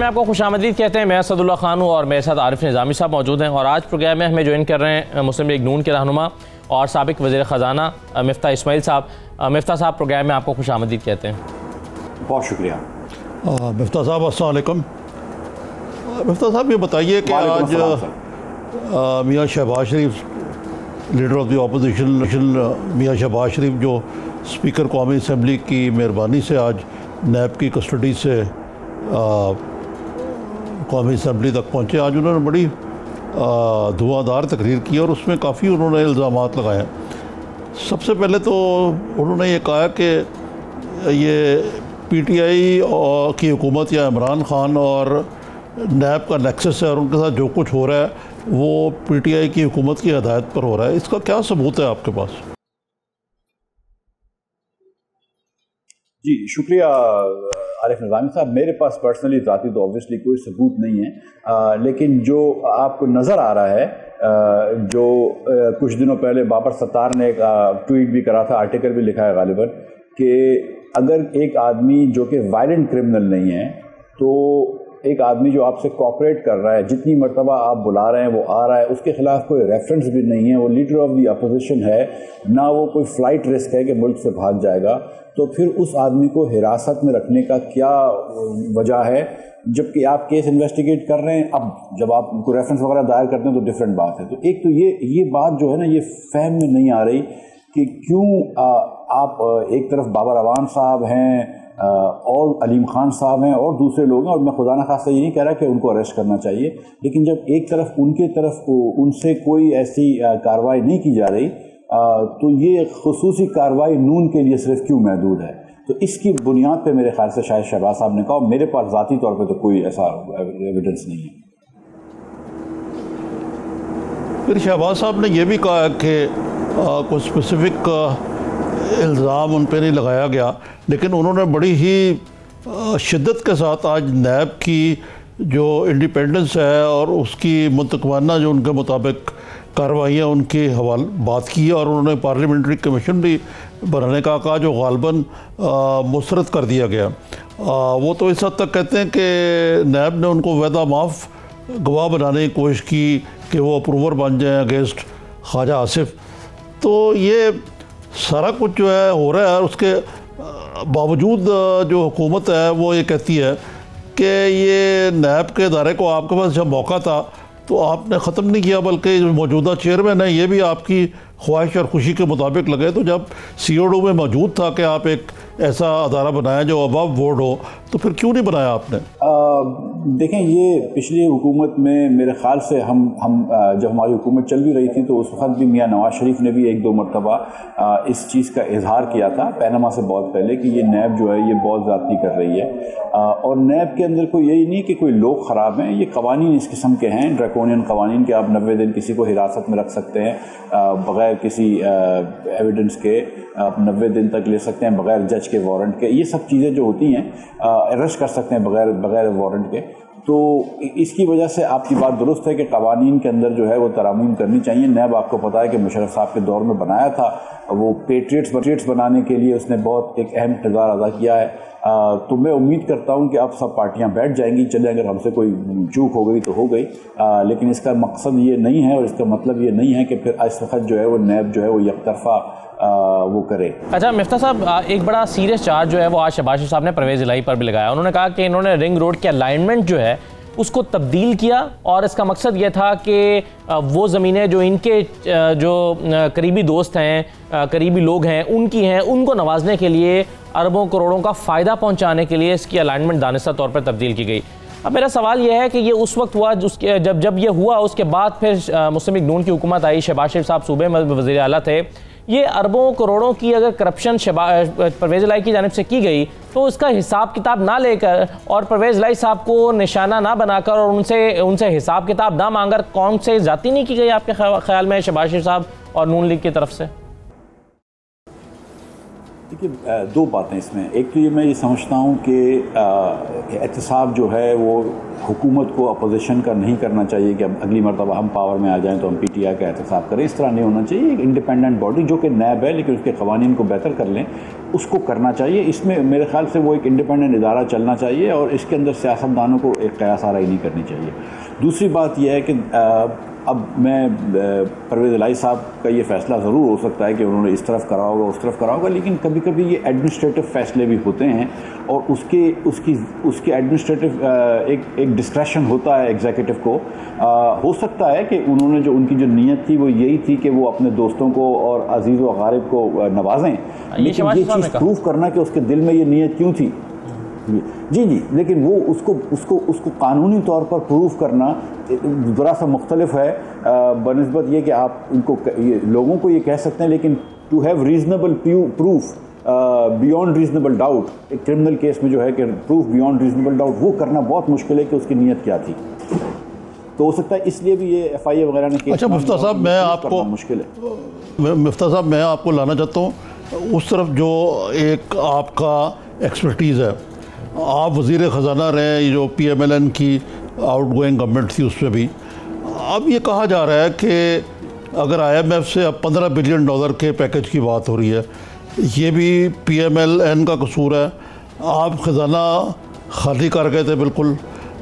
में आपको खुशामदीद कहते हैं। मैं असदुल्ला खान हूँ और मेरे साथ आरिफ निज़ामी साहब मौजूद हैं। और आज प्रोग्राम में हमें ज्वाइन कर रहे हैं मुस्लिम लीग नून के रहनुमा और साबिक वज़ीर ख़जाना मिफ्ता इस्माइल साहब। मिफ्ता साहब, प्रोग्राम में आपको खुशामदीद कहते हैं। बहुत शुक्रिया। मिफ्ता साहब अस्सलाम वालेकुम। मिफ्ता साहब ये बताइए कि आज मियाँ शहबाज शरीफ, लीडर ऑफ द अपोजिशन मियाँ शहबाज शरीफ, जो स्पीकर कौमी असम्बली की मेहरबानी से आज नैब की कस्टडी से कौमी असम्बली तक पहुँचे। आज उन्होंने बड़ी धुआंधार तकरीर की और उसमें काफ़ी उन्होंने इल्ज़ामात लगाए। सबसे पहले तो उन्होंने ये कहा कि ये पीटीआई की हुकूमत या इमरान खान और नैब का नेक्सस है और उनके साथ जो कुछ हो रहा है वो पीटीआई की हुकूमत की हदायत पर हो रहा है। इसका क्या सबूत है आपके पास? जी शुक्रिया आरिफ निज़ामी साहब। मेरे पास पर्सनली ज़ाती तो ऑब्वियसली कोई सबूत नहीं है, लेकिन जो आपको नज़र आ रहा है, जो कुछ दिनों पहले बाबर सत्तार ने एक ट्वीट भी करा था, आर्टिकल भी लिखा है गालिबन, कि अगर एक आदमी जो कि वायलेंट क्रिमिनल नहीं है, तो एक आदमी जो आपसे कोऑपरेट कर रहा है, जितनी मरतबा आप बुला रहे हैं वो आ रहा है, उसके ख़िलाफ़ कोई रेफरेंस भी नहीं है, वो लीडर ऑफ द अपोजिशन है, ना वो कोई फ़्लाइट रिस्क है कि मुल्क से भाग जाएगा, तो फिर उस आदमी को हिरासत में रखने का क्या वजह है? जबकि आप केस इन्वेस्टिगेट कर रहे हैं। अब जब आप उनको रेफरेंस वगैरह दायर करते हैं तो डिफरेंट बात है। तो एक तो ये बात जो है ना, ये फहम में नहीं आ रही कि क्यों आप एक तरफ बाबर अवान साहब हैं और अलीम खान साहब हैं और दूसरे लोग हैं, और मैं खुदा न खास्ता ये नहीं कह रहा कि उनको अरेस्ट करना चाहिए, लेकिन जब एक तरफ उनके तरफ उनसे कोई ऐसी कार्रवाई नहीं की जा रही, तो ये खुसूसी कार्रवाई नून के लिए सिर्फ क्यों महदूद है? तो इसकी बुनियाद पे मेरे ख्याल से शायद शहबाज साहब ने कहा, मेरे पास ज़ाती तौर पे तो कोई ऐसा एविडेंस नहीं है। फिर शहबाज साहब ने यह भी कहा कि कुछ स्पेसिफिक इल्ज़ाम उन पर नहीं लगाया गया, लेकिन उन्होंने बड़ी ही शिद्दत के साथ आज नैब की जो इंडिपेंडेंस है और उसकी मुतकवाना जो उनके मुताबिक कार्रवाइयाँ उनकी बात की, और उन्होंने पार्लियामेंट्री कमीशन भी बनाने का कहा जो गालबन मुस्तरद कर दिया गया। वो तो इस हद तक कहते हैं कि नैब ने उनको वैदा माफ़ गवाह बनाने की कोशिश की कि वो अप्रूवर बन जाएँ अगेंस्ट ख्वाजा आसिफ। तो ये सारा कुछ जो है हो रहा है, और उसके बावजूद जो हुकूमत है वो ये कहती है कि ये नैब के इदारे को आपके पास जब मौका था तो आपने ख़त्म नहीं किया, बल्कि मौजूदा चेयरमैन है ये भी आपकी ख्वाहिश और खुशी के मुताबिक लगे। तो जब CO2 में मौजूद था कि आप एक ऐसा अदारा बनाया जो अबव बोर्ड हो, तो फिर क्यों नहीं बनाया आपने? देखें, ये पिछली हुकूमत में मेरे ख़्याल से हम जब हमारी हुकूमत चल भी रही थी तो उस वक्त भी मियाँ नवाज शरीफ ने भी एक दो मरतबा इस चीज़ का इजहार किया था, पैनामा से बहुत पहले, कि ये नैब जो है ये बहुत ज़्यादती कर रही है। और नैब के अंदर कोई यही नहीं कि कोई लोग ख़राब हैं, ये कवानीन इस किस्म के हैं, ड्रैकोनियन कवानीन, के आप 90 दिन किसी को हिरासत में रख सकते हैं बग़ैर किसी एविडेंस के, आप 90 दिन तक ले सकते हैं बग़ैर जज के, वारंट के, ये सब चीज़ें जो होती हैं, अरेस्ट कर सकते हैं बग़ैर वारंट के। तो इसकी वजह से आपकी बात दुरुस्त है कि कवानीन के अंदर जो है वो तरामीम करनी चाहिए। नैब आपको पता है कि मुशर्रफ साहब के दौर में बनाया था, वो पेट्रियट्स बनाने के लिए उसने बहुत एक अहम किरदार अदा किया है। तो मैं उम्मीद करता हूं कि अब सब पार्टियां बैठ जाएंगी, चले अगर हमसे कोई चूक हो गई तो हो गई, लेकिन इसका मकसद ये नहीं है और इसका मतलब ये नहीं है कि फिर इस वक्त जो है वो नैब जो है वो एकतरफा वो करे। अच्छा मिफ्ता साहब, एक बड़ा सीरियस चार्ज जो है वो आज शहबाज शरीफ साहब ने परवेज़ इलाही पर भी लगाया। उन्होंने कहा कि इन्होंने रिंग रोड के अलाइनमेंट जो है उसको तब्दील किया, और इसका मकसद ये था कि वो ज़मीनें जो इनके जो करीबी दोस्त हैं, करीबी लोग हैं, उनकी हैं, उनको नवाजने के लिए, अरबों करोड़ों का फ़ायदा पहुंचाने के लिए इसकी अलाइनमेंट दानिस्ता तौर पर तब्दील की गई। अब मेरा सवाल यह है कि ये उस वक्त हुआ जब ये हुआ, उसके बाद फिर मुस्लिम लीग नून की हुकूमत आई, शहबाज शरीफ साहब सूबे में वज़ीर आला थे। ये अरबों करोड़ों की अगर करप्शन परवेज़ इलाही की जानिब से की गई, तो उसका हिसाब किताब ना लेकर और परवेज़ इलाही साहब को निशाना ना बनाकर और उनसे हिसाब किताब ना मांगकर कौन से ज़्यादती नहीं की गई आपके ख्याल में शहबाज शरीफ साहब और नून लीग की तरफ से? देखिए, दो बातें इसमें। एक तो ये मैं ये समझता हूँ कि एहतसाब जो है वो हुकूमत को अपोजिशन का नहीं करना चाहिए कि अब अगली मरतबा हम पावर में आ जाएं तो हम PTI का एहतसाब करें। इस तरह नहीं होना चाहिए। एक इंडिपेंडेंट बॉडी जो कि नैब है, लेकिन उसके कवानीन को बेहतर कर लें, उसको करना चाहिए। इसमें मेरे ख्याल से वो एक इंडिपेंडेंट इदारा चलना चाहिए और इसके अंदर सियासतदानों को एक क़यास आराई नहीं करनी चाहिए। दूसरी बात यह है कि अब मैं परवेज़ इलाही साहब का ये फ़ैसला ज़रूर हो सकता है कि उन्होंने इस तरफ करा होगा, उस तरफ करा होगा, लेकिन कभी कभी ये एडमिनिस्ट्रेटिव फ़ैसले भी होते हैं और उसके एडमिनिस्ट्रेटिव एक डिस्क्रेशन होता है एग्जीक्यूटिव को। हो सकता है कि उन्होंने जो उनकी जो नीयत थी वो यही थी कि वो अपने दोस्तों को और अजीज़ व अक़ारिब को नवाजें, लेकिन ये चीज़ प्रूव करना कि उसके दिल में ये नीयत क्यों थी, जी, लेकिन वो उसको कानूनी तौर पर प्रूफ करना ज़रा सा मुख्तलिफ है बनिस्बत ये कि आप इनको लोगों को ये कह सकते हैं, लेकिन to have reasonable proof beyond reasonable doubt एक क्रिमिनल केस में जो है कि प्रूफ बियॉन्ड रीजनेबल डाउट वो करना बहुत मुश्किल है कि उसकी नीयत क्या थी। तो हो सकता है इसलिए भी ये FIA वगैरह ने। अच्छा मुफ्ता साहब, मैं आपको मुश्किल है मुफ्ता साहब मैं आपको लाना चाहता हूँ उस तरफ जो एक आपका एक्सपर्टीज़ है। आप वज़ीर ख़जाना रहे, जो PMLN की आउट गोइंग गवर्नमेंट थी उसमें भी अब ये कहा जा रहा है कि अगर IMF से अब $15 बिलियन के पैकेज की बात हो रही है, ये भी PMLN का कसूर है। आप ख़जाना खाली कर गए थे बिल्कुल,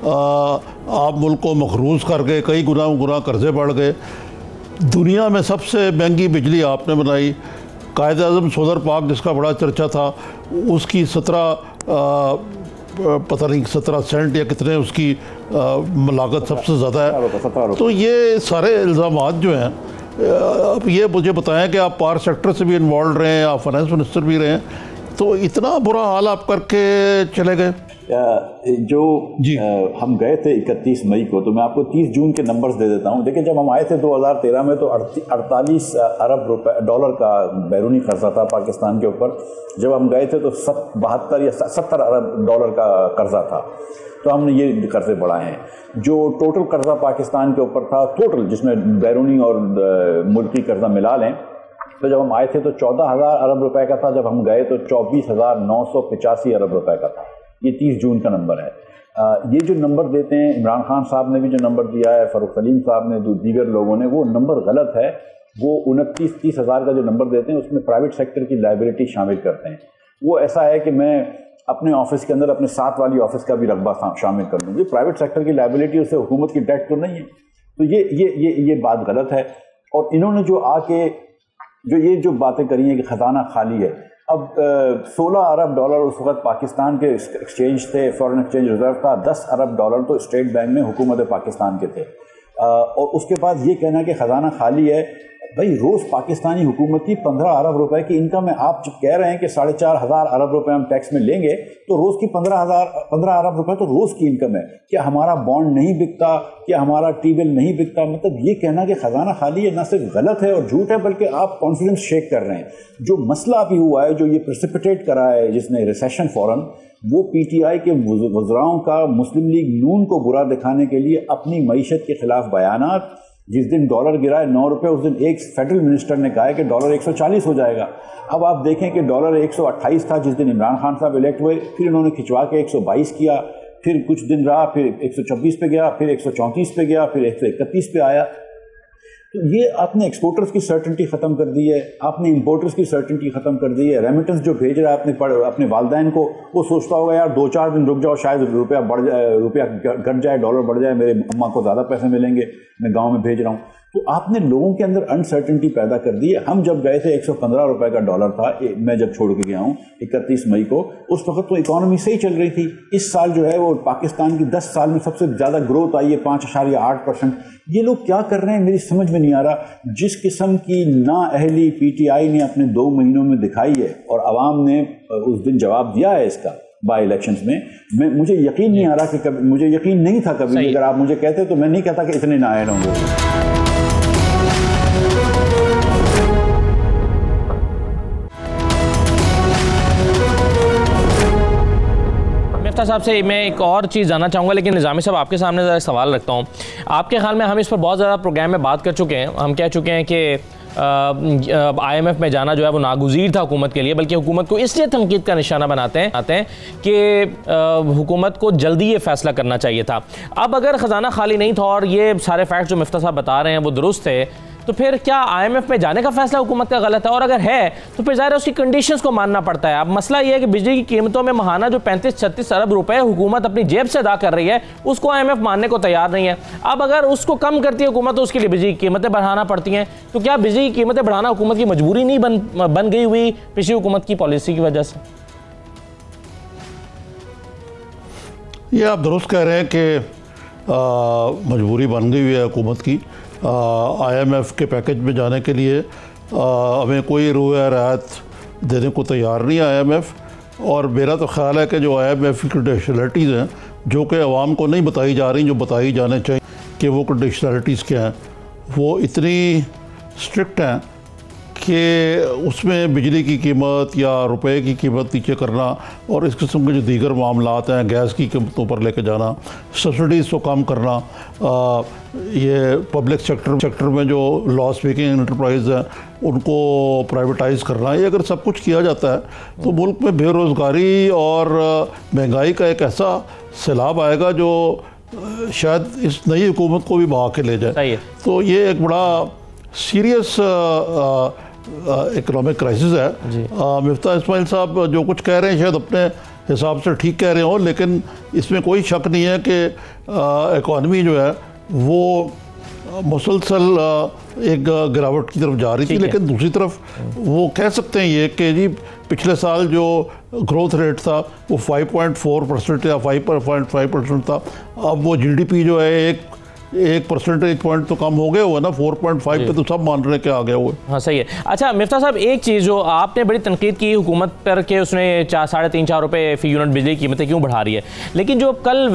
आप मुल्क को मखरूज कर गए, कई गुना कर्जे बढ़ गए। दुनिया में सबसे महंगी बिजली आपने बनाई। कायद-ए-आज़म सदर पाक जिसका बड़ा चर्चा था उसकी 17 सेंट या कितने उसकी लागत सबसे ज़्यादा है। तो ये सारे इल्ज़ामात जो हैं, अब ये मुझे बताएं कि आप पावर सेक्टर से भी इन्वॉल्व रहे हैं, आप फाइनेंस मिनिस्टर भी रहे हैं, तो इतना बुरा हाल आप करके चले गए। जो हम गए थे 31 मई को, तो मैं आपको 30 जून के नंबर्स दे देता हूँ। देखिए जब हम आए थे 2013 में तो 48 अरब डॉलर का बैरूनी कर्जा था पाकिस्तान के ऊपर। जब हम गए थे तो 72 या 70 अरब डॉलर का कर्जा था। तो हमने ये कर्जे बढ़ाए हैं। जो टोटल कर्जा पाकिस्तान के ऊपर था, टोटल जिसमें बैरूनी और मुल्की कर्जा मिला लें, तो जब हम आए थे तो 14,000 अरब रुपए का था। जब हम गए तो 24,985 अरब रुपए का था। ये 30 जून का नंबर है। ये जो नंबर देते हैं, इमरान खान साहब ने भी जो नंबर दिया है, फ़ारूक सलीम साहब ने, जो दीगर लोगों ने, वो नंबर गलत है। वो 29-30 हज़ार का जो नंबर देते हैं उसमें प्राइवेट सेक्टर की लाइबिलिटी शामिल करते हैं। वो ऐसा है कि मैं अपने ऑफिस के अंदर अपने साथ वाली ऑफिस का भी रकबा शामिल कर दूँ। ये प्राइवेट सेक्टर की लाइबिलिटी, उससे हुकूमत की डेट तो नहीं है। तो ये बात गलत है। और इन्होंने जो आके जो बातें करी हैं कि ख़जाना खाली है, अब 16 अरब डॉलर उस वक्त पाकिस्तान के एक्सचेंज थे, फॉरेन एक्सचेंज रिजर्व था। 10 अरब डॉलर तो स्टेट बैंक में हुकूमत पाकिस्तान के थे। और उसके बाद ये कहना कि ख़जाना खाली है, भाई रोज़ पाकिस्तानी हुकूमत की 15 अरब रुपए की इनकम है। आप जब कह रहे हैं कि 4,500 अरब रुपए हम टैक्स में लेंगे, तो रोज़ की 15 अरब रुपए तो रोज़ की इनकम है। क्या हमारा बॉन्ड नहीं बिकता? क्या हमारा टी-बिल नहीं बिकता? मतलब ये कहना कि ख़जाना खाली है ना सिर्फ गलत है और झूठ है, बल्कि आप कॉन्फिडेंस शेक कर रहे हैं। जो मसला अभी हुआ है, जो ये प्रेसिपिटेट करा है जिसने रिसेशन फ़ौरन, वो PTI के वज़राओं का मुस्लिम लीग नून को बुरा दिखाने के लिए अपनी मईशत के ख़िलाफ़ बयानात। जिस दिन डॉलर गिरा है 9 रुपये, उस दिन एक फेडरल मिनिस्टर ने कहा है कि डॉलर 140 हो जाएगा। अब आप देखें कि डॉलर 128 था जिस दिन इमरान खान साहब इलेक्ट हुए, फिर इन्होंने खिंचवा के 122 किया, फिर कुछ दिन रहा, फिर 126 पे गया, फिर 134 पे गया, फिर 131 पे आया। तो ये आपने एक्सपोर्टर्स की सर्टेनिटी ख़त्म कर दी है, आपने इंपोर्टर्स की सर्टेनिटी ख़त्म कर दी है। रेमिटेंस जो भेज रहा है अपने वालदैन को, वो सोचता होगा यार 2-4 दिन रुक जाओ, शायद रुपया घट जाए, डॉलर बढ़ जाए, मेरे अम्मा को ज़्यादा पैसे मिलेंगे, मैं गाँव में भेज रहा हूँ। तो आपने लोगों के अंदर अनसर्टेनिटी पैदा कर दी है। हम जब गए थे 115 रुपए का डॉलर था, मैं जब छोड़ के गया हूँ 31 मई को, उस वक्त तो इकॉनमी सही चल रही थी। इस साल जो है वो पाकिस्तान की 10 साल में सबसे ज़्यादा ग्रोथ आई है, 5.8%। ये लोग क्या कर रहे हैं मेरी समझ में नहीं आ रहा। जिस किस्म की नाअहली PTI ने अपने 2 महीनों में दिखाई है और आवाम ने उस दिन जवाब दिया है इसका बाई इलेक्शंस में, मुझे यकीन नहीं आ रहा कि कभी, मुझे यकीन नहीं था कभी। अगर आप मुझे कहते तो मैं नहीं कहता कि इतने नाअहल होंगे। साहब से मैं एक और चीज़ जानना चाहूँगा, लेकिन निज़ामी साहब आपके सामने ज़रा सवाल रखता हूँ। आपके ख्याल में, हम इस पर बहुत ज़्यादा प्रोग्राम में बात कर चुके हैं, हम कह चुके हैं कि IMF में जाना जो है वो नागुज़ीर था हुकूमत के लिए, बल्कि हुकूमत को इसलिए तनकीद का निशाना बनाते हैं कि हुकूमत को जल्दी ये फैसला करना चाहिए था। अब अगर ख़जाना खाली नहीं था और ये सारे फैक्ट जो मिफ्ता साहब बता रहे हैं वो दुरुस्त है, तो फिर क्या IMF में जाने का फैसला हुकूमत का गलत है? और अगर है तो फिर ज़ाहिर है उसकी कंडीशंस को मानना पड़ता है। अब मसला ये है कि बिजली की कीमतों में माहाना जो 35-36 अरब रुपए हुकूमत अपनी जेब से अदा कर रही है, उसको IMF मानने को तैयार नहीं है। अब अगर उसको कम करती है हुकूमत तो उसके लिए बिजली की कीमतें बढ़ाना पड़ती हैं। तो क्या बिजली की कीमतें बढ़ाना हुकूमत की मजबूरी नहीं बन गई हुई पिछली हुकूमत की पॉलिसी की वजह से? ये आप दुरुस्त कह रहे हैं कि मजबूरी बन गई हुई है हुकूमत की। IMF के पैकेज में जाने के लिए हमें कोई रुपया राहत देने को तैयार नहीं है IMF। और मेरा तो ख्याल है कि जो IMF की कंडीशनलिटीज़ हैं जो कि अवाम को नहीं बताई जा रही, जो बताई जाने चाहिए कि वो कंडीशनलिटीज़ क्या हैं, वो इतनी स्ट्रिक्ट हैं कि उसमें बिजली की कीमत या रुपए की कीमत नीचे करना और इस किस्म के जो दीगर मामलात हैं, गैस की कीमतों पर लेके जाना, सब्सिडीज़ को कम करना, ये पब्लिक सेक्टर में जो लॉस मेकिंग एंटरप्राइज हैं उनको प्राइवेटाइज़ करना, ये अगर सब कुछ किया जाता है तो मुल्क में बेरोज़गारी और महंगाई का एक ऐसा सैलाब आएगा जो शायद इस नई हुकूमत को भी बहा के ले जाए। तो ये एक बड़ा सीरियस इकोनॉमिक क्राइसिस है। मिफ्ता इस्माइल साहब जो कुछ कह रहे हैं शायद अपने हिसाब से ठीक कह रहे हो, लेकिन इसमें कोई शक नहीं है कि इकॉनमी जो है वो मुसलसल एक गिरावट की तरफ जा रही थी। लेकिन दूसरी तरफ वो कह सकते हैं ये कि जी पिछले साल जो ग्रोथ रेट था वो 5.4% या 5.5% था। अब वो GDP जो है एक परसेंटेज पॉइंट तो कम हो गया हुआ ना, 4.5 पे तो सब मान रहे के आ गया हुआ। हाँ सही है। अच्छा मिफ्ता साहब, एक चीज़ जो आपने बड़ी तनकीद की हुकूमत पर कि उसने 3.5 रुपये फी यूनिट बिजली की कीमतें क्यों बढ़ा रही है, लेकिन जो कल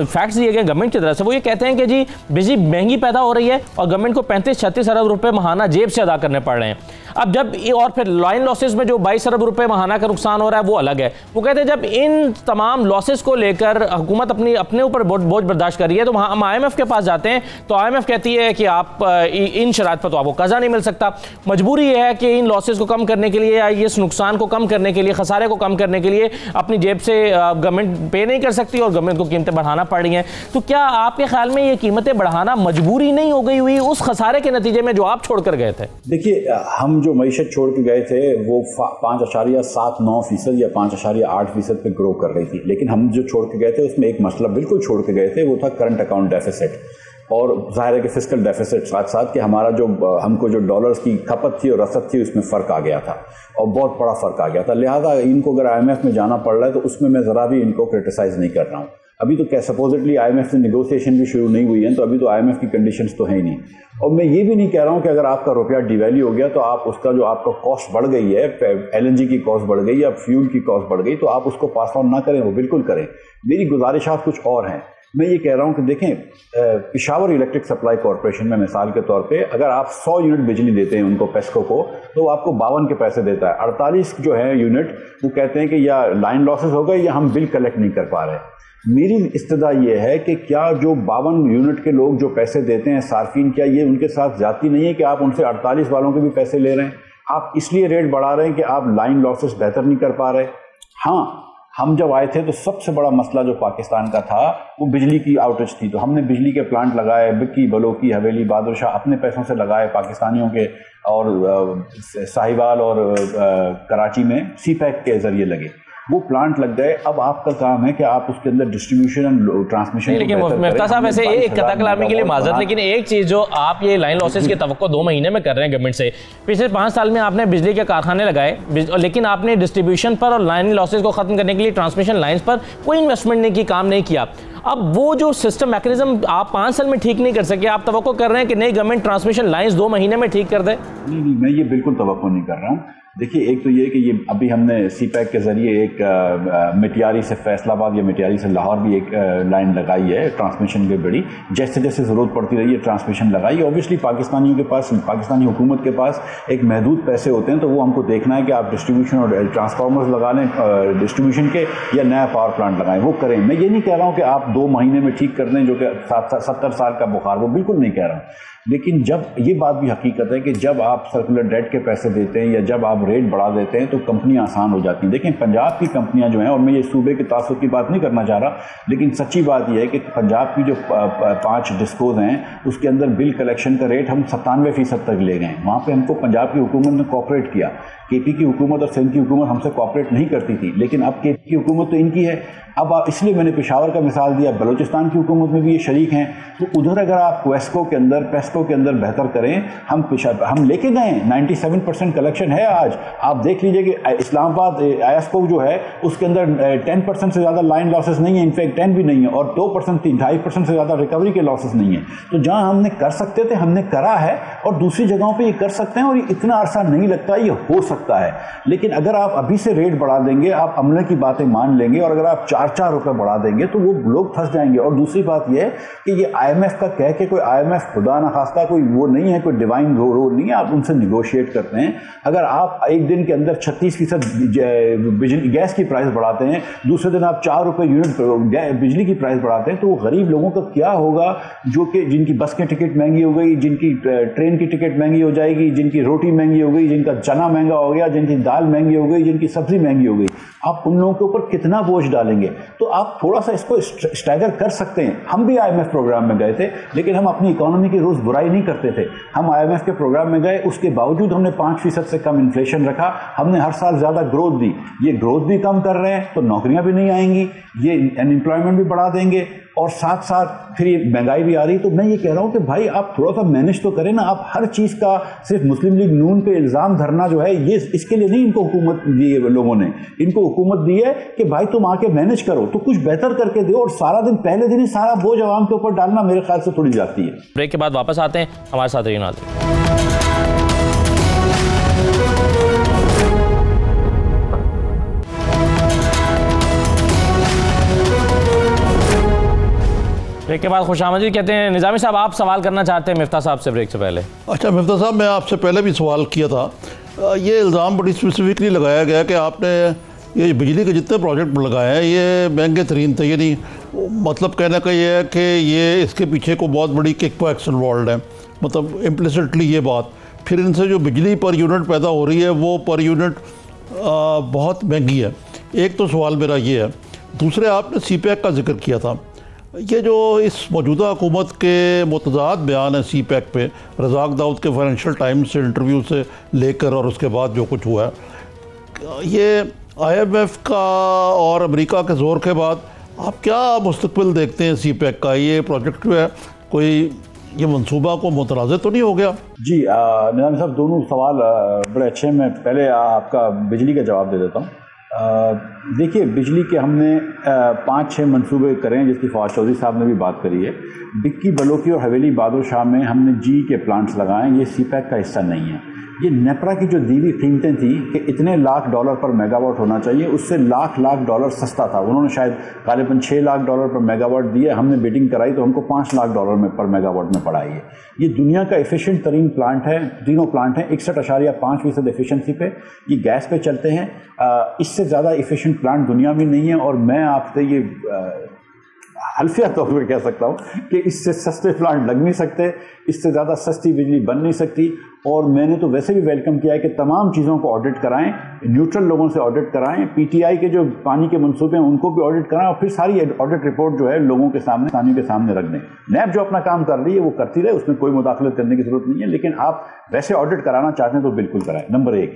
फैक्ट्स दिए गए गवर्नमेंट की तरफ से वो ये कहते हैं कि जी बिजली महंगी पैदा हो रही है और गवर्नमेंट को 35-36 अरब रुपये माहाना जेब से अदा करने पड़ रहे हैं। अब जब और फिर लाइन लॉसेस में जो 22 अरब रुपए माहाना का नुकसान हो रहा है वो अलग है। वो कहते हैं जब इन तमाम लॉसेस को लेकर हुकूमत अपने ऊपर बोझ बर्दाश्त कर रही है तो हम IMF के पास जाते हैं तो IMF कहती है कि आप इन शराइत पर तो आपको कर्जा नहीं मिल सकता। मजबूरी ये है कि इन लॉसेस को कम करने के लिए या इस नुकसान को कम करने के लिए, खसारे को कम करने के लिए अपनी जेब से गवर्नमेंट पे नहीं कर सकती और गवर्नमेंट को कीमतें बढ़ाना पड़ रही हैं। तो क्या आपके ख्याल में ये कीमतें बढ़ाना मजबूरी नहीं हो गई हुई उस खसारे के नतीजे में जो आप छोड़कर गए थे? देखिए, हम जो मईशत छोड़ के गए थे वो 5.79% या 5.8% पे ग्रो कर रही थी, लेकिन हम जो छोड़ के गए थे उसमें एक मसला बिल्कुल छोड़ के गए थे, वो था करंट अकाउंट डेफिसिट। और जाहिर है कि फिस्कल डेफिसिट साथ साथ कि हमारा जो हमको जो डॉलर्स की खपत थी और रसद थी उसमें फ़र्क आ गया था और बहुत बड़ा फ़र्क आ गया था। लिहाजा इनको अगर IMF में जाना पड़ रहा है तो उसमें मैं ज़रा भी इनको क्रिटिसाइज़ नहीं कर रहा हूँ। अभी तो क्या सपोजिटली IMF से नेगोशिएशन भी शुरू नहीं हुई है, तो अभी तो IMF की कंडीशंस तो है ही नहीं। और मैं ये भी नहीं कह रहा हूँ कि अगर आपका रुपया डिवैल्यू हो गया तो आप उसका जो आपका कॉस्ट बढ़ गई है, LNG की कॉस्ट बढ़ गई या फ्यूल की कॉस्ट बढ़ गई, तो आप उसको पास ऑन ना करें, वो बिल्कुल करें। मेरी गुजारिशात कुछ और हैं। मैं ये कह रहा हूँ कि देखें, पेशावर इलेक्ट्रिक सप्लाई कॉरपोरेशन में मिसाल के तौर पे अगर आप 100 यूनिट बिजली देते हैं उनको, पेस्को को, तो वो आपको 52 के पैसे देता है। 48 जो है यूनिट वो कहते हैं कि या लाइन लॉसेस हो गए या हम बिल कलेक्ट नहीं कर पा रहे। मेरी इस्तदा ये है कि क्या जो 52 यूनिट के लोग जो पैसे देते हैं सार्फिन, क्या ये उनके साथ जाती नहीं है कि आप उनसे 48 वालों के भी पैसे ले रहे हैं? आप इसलिए रेट बढ़ा रहे हैं कि आप लाइन लॉसेस बेहतर नहीं कर पा रहे। हाँ, हम जब आए थे तो सबसे बड़ा मसला जो पाकिस्तान का था वो बिजली की आउटेज थी, तो हमने बिजली के प्लांट लगाए, बिक्की, बलोकी, हवेली, बहादुर शाह अपने पैसों से लगाए, पाकिस्तानियों के और साहिवाल और कराची में CPEC के ज़रिए लगे, वो प्लांट लग गए। अब आपका काम है कि आप उसके अंदर डिस्ट्रीब्यूशन एंड ट्रांसमिशन। लेकिन मिफ्ता साहब ऐसे एक कथा कलामी के लिए माजरत, लेकिन एक चीज़ जो आप ये लाइन लॉसेस की तवक्को 2 महीने में कर रहे हैं गवर्नमेंट से, पिछले 5 साल में आपने बिजली के कारखाने लगाए, लेकिन आपने डिस्ट्रीब्यूशन पर और लाइन लॉसेस को खत्म करने के लिए ट्रांसमिशन लाइन्स पर कोई इन्वेस्टमेंट नहीं की, काम नहीं किया। अब वो जो सिस्टम मैकेनिज्म आप 5 साल में ठीक नहीं कर सके, आप तवक्को कर रहे हैं कि नई गवर्नमेंट ट्रांसमिशन लाइन्स 2 महीने में ठीक कर दे? नहीं, मैं ये बिल्कुल तवक्को नहीं कर रहा हूँ। देखिए, एक तो ये कि ये अभी हमने CPEC के ज़रिए एक मिटियारी से फैसलाबाद या मिटियारी से लाहौर भी एक लाइन लगाई है ट्रांसमिशन की बड़ी, जैसे जैसे ज़रूरत पड़ती रही है ट्रांसमिशन लगाई। ऑब्वियसली पाकिस्तानियों के पास, पाकिस्तानी हुकूमत के पास एक महदूद पैसे होते हैं, तो वो हमको देखना है कि आप डिस्ट्रीब्यूशन और ट्रांसफार्मर्स लगा लें डिस्ट्रीब्यूशन के, या नया पावर प्लांट लगाएं, वो करें। मैं ये नहीं कह रहा हूँ कि आप 2 महीने में ठीक कर दें जो कि 70 साल का बुखार, वो बिल्कुल नहीं कह रहा हूँ। लेकिन जब ये बात भी हकीकत है कि जब आप सर्कुलर डेट के पैसे देते हैं या जब आप रेट बढ़ा देते हैं तो कंपनियां आसान हो जाती हैं। देखें पंजाब की कंपनियां जो हैं, और मैं ये सूबे के तासुब की बात नहीं करना चाह रहा, लेकिन सच्ची बात यह है कि पंजाब की जो 5 डिस्कोज हैं उसके अंदर बिल कलेक्शन का रेट हम 97% तक ले गए। वहाँ पर हमको पंजाब की हुकूमत ने कोऑपरेट किया। केपी की हुकूमत और सिंध की हुकूमत हमसे कोऑपरेट नहीं करती थी, लेकिन अब केपी की हुकूमत तो इनकी है। अब इसलिए मैंने पेशावर का मिसाल दिया, बलूचिस्तान की हुकूमत में भी ये शरीक हैं। तो उधर अगर आप पेस्को के अंदर बेहतर करें, हम लेके गए 97% कलेक्शन है आज। आप देख लीजिए कि इस्लामाबाद आईएसको जो है उसके अंदर 10% से ज़्यादा लाइन लॉसेस नहीं है, इनफैक्ट 10 भी नहीं है, और 2% 2.5% से ज़्यादा रिकवरी के लॉसेस नहीं है। तो जहाँ हमने कर सकते थे हमने करा है, और दूसरी जगहों पर ये कर सकते हैं, और ये इतना अरसा नहीं लगता, ये हो सकता है। लेकिन अगर आप अभी से रेट बढ़ा देंगे, आप अमले की बातें मान लेंगे, और अगर आप 4-4 रुपए बढ़ा देंगे तो वो लोग फंस जाएंगे। और दूसरी बात यह है कि ये IMF का कह के, कोई IMF खुदा ना खास्ता कोई वो नहीं है, कोई डिवाइन रोल नहीं है, आप उनसे निगोशिएट करते हैं। अगर आप एक दिन के अंदर 36% बिजली गैस की प्राइस बढ़ाते हैं, दूसरे दिन आप 4 रुपए यूनिट बिजली की प्राइस बढ़ाते हैं, तो गरीब लोगों का क्या होगा, जो कि जिनकी बस की टिकट महंगी हो गई, जिनकी ट्रेन की टिकट महंगी हो जाएगी, जिनकी रोटी महंगी हो गई, जिनका चना महंगा हो गया, जिनकी दाल महंगी हो गई, जिनकी सब्जी महंगी हो गई, आप उन लोगों के ऊपर कितना बोझ डालेंगे। तो आप थोड़ा सा इसको स्टैगर कर सकते हैं। हम भी IMF प्रोग्राम में गए थे, लेकिन हम अपनी इकोनॉमी की रोज बुराई नहीं करते थे। हम IMF के प्रोग्राम में गए, उसके बावजूद हमने 5% से कम इन्फ्लेशन रखा, हमने हर साल ज्यादा ग्रोथ दी। ये ग्रोथ भी कम कर रहे हैं तो नौकरियां भी नहीं आएंगी, ये अनएम्प्लॉयमेंट भी बढ़ा देंगे, और साथ साथ फिर ये महंगाई भी आ रही। तो मैं ये कह रहा हूँ कि भाई आप थोड़ा सा मैनेज तो करें ना। आप हर चीज़ का सिर्फ मुस्लिम लीग नून पे इल्ज़ाम धरना जो है, ये इसके लिए नहीं इनको हुकूमत दी है, लोगों ने इनको हुकूमत दी है कि भाई तुम आके मैनेज करो, तो कुछ बेहतर करके दो। और सारा दिन पहले दिन ही सारा बोझ आवाम के ऊपर डालना मेरे ख्याल से थोड़ी जाती है। ब्रेक के बाद वापस आते हैं, हमारे साथ रहिए नाज़रीन। ब्रेक के बाद खुशामदीद कहते हैं। निज़ामी साहब, आप सवाल करना चाहते हैं मिफ्ता साहब से ब्रेक से पहले? अच्छा मिफ्ता साहब, मैं आपसे पहले भी सवाल किया था। ये इल्ज़ाम बड़ी स्पेसिफिकली लगाया गया कि आपने ये बिजली के जितने प्रोजेक्ट लगाए हैं ये महंगे तरीन थे। यानी मतलब कहने का ये है कि ये इसके पीछे को बहुत बड़ी किकबैक्स इन्वॉल्व है, मतलब इम्प्लिसिटली ये बात। फिर इनसे जो बिजली पर यूनिट पैदा हो रही है वो पर यूनिट बहुत महंगी है। एक तो सवाल मेरा ये है। दूसरे, आपने CPEC का जिक्र किया था। ये जो इस मौजूदा हुकूमत के मुतज़ाद बयान है CPEC पे, रज़ाक दाऊद के फाइनेंशियल टाइम्स से इंटरव्यू से लेकर और उसके बाद जो कुछ हुआ है, ये IMF का और अमेरिका के ज़ोर के बाद आप क्या मुस्तकबिल देखते हैं CPEC का? ये प्रोजेक्ट जो है कोई ये मंसूबा को मुतनाज़ तो नहीं हो गया? जी निज़ामी साहब, दोनों सवाल बड़े अच्छे हैं। मैं पहले आपका बिजली का जवाब दे देता हूँ। देखिए, बिजली के हमने 5-6 मंसूबे करे हैं जिसकी फवाद चौधरी साहब ने भी बात करी है। डिक्की बलोकी और हवेली बहादुर शाह में हमने GE के प्लांट्स लगाए हैं। ये CPEC का हिस्सा नहीं है। ये नेपरा की जो दीवी कीमतें थी कि इतने लाख डॉलर पर मेगावाट होना चाहिए, उससे लाख डॉलर सस्ता था। उन्होंने शायद गालिबन $6 लाख पर मेगावाट दिए। हमने बिडिंग कराई तो हमको $5 लाख में पर मेगावाट में पड़ा। ये दुनिया का एफिशिएंट तरीन प्लांट है। तीनों प्लांट हैं 61.5% एफिशिएंसी पे, ये गैस पे चलते हैं। इससे ज़्यादा एफिशिएंट प्लांट दुनिया में नहीं है। और मैं आपसे ये हल्फिया तौर पर कह सकता हूँ कि इससे सस्ते प्लांट लग नहीं सकते, इससे ज़्यादा सस्ती बिजली बन नहीं सकती। और मैंने तो वैसे भी वेलकम किया है कि तमाम चीज़ों को ऑडिट कराएं, न्यूट्रल लोगों से ऑडिट कराएं, PTI के जो पानी के मंसूबे हैं उनको भी ऑडिट कराएं, और फिर सारी ऑडिट रिपोर्ट जो है लोगों के सामने, सानियों के सामने रख दें। नैब जो अपना काम कर रही है वो करती रहे, उसमें कोई मुदाखलत करने की जरूरत नहीं है। लेकिन आप वैसे ऑडिट कराना चाहते हैं तो बिल्कुल कराएं, नंबर 1।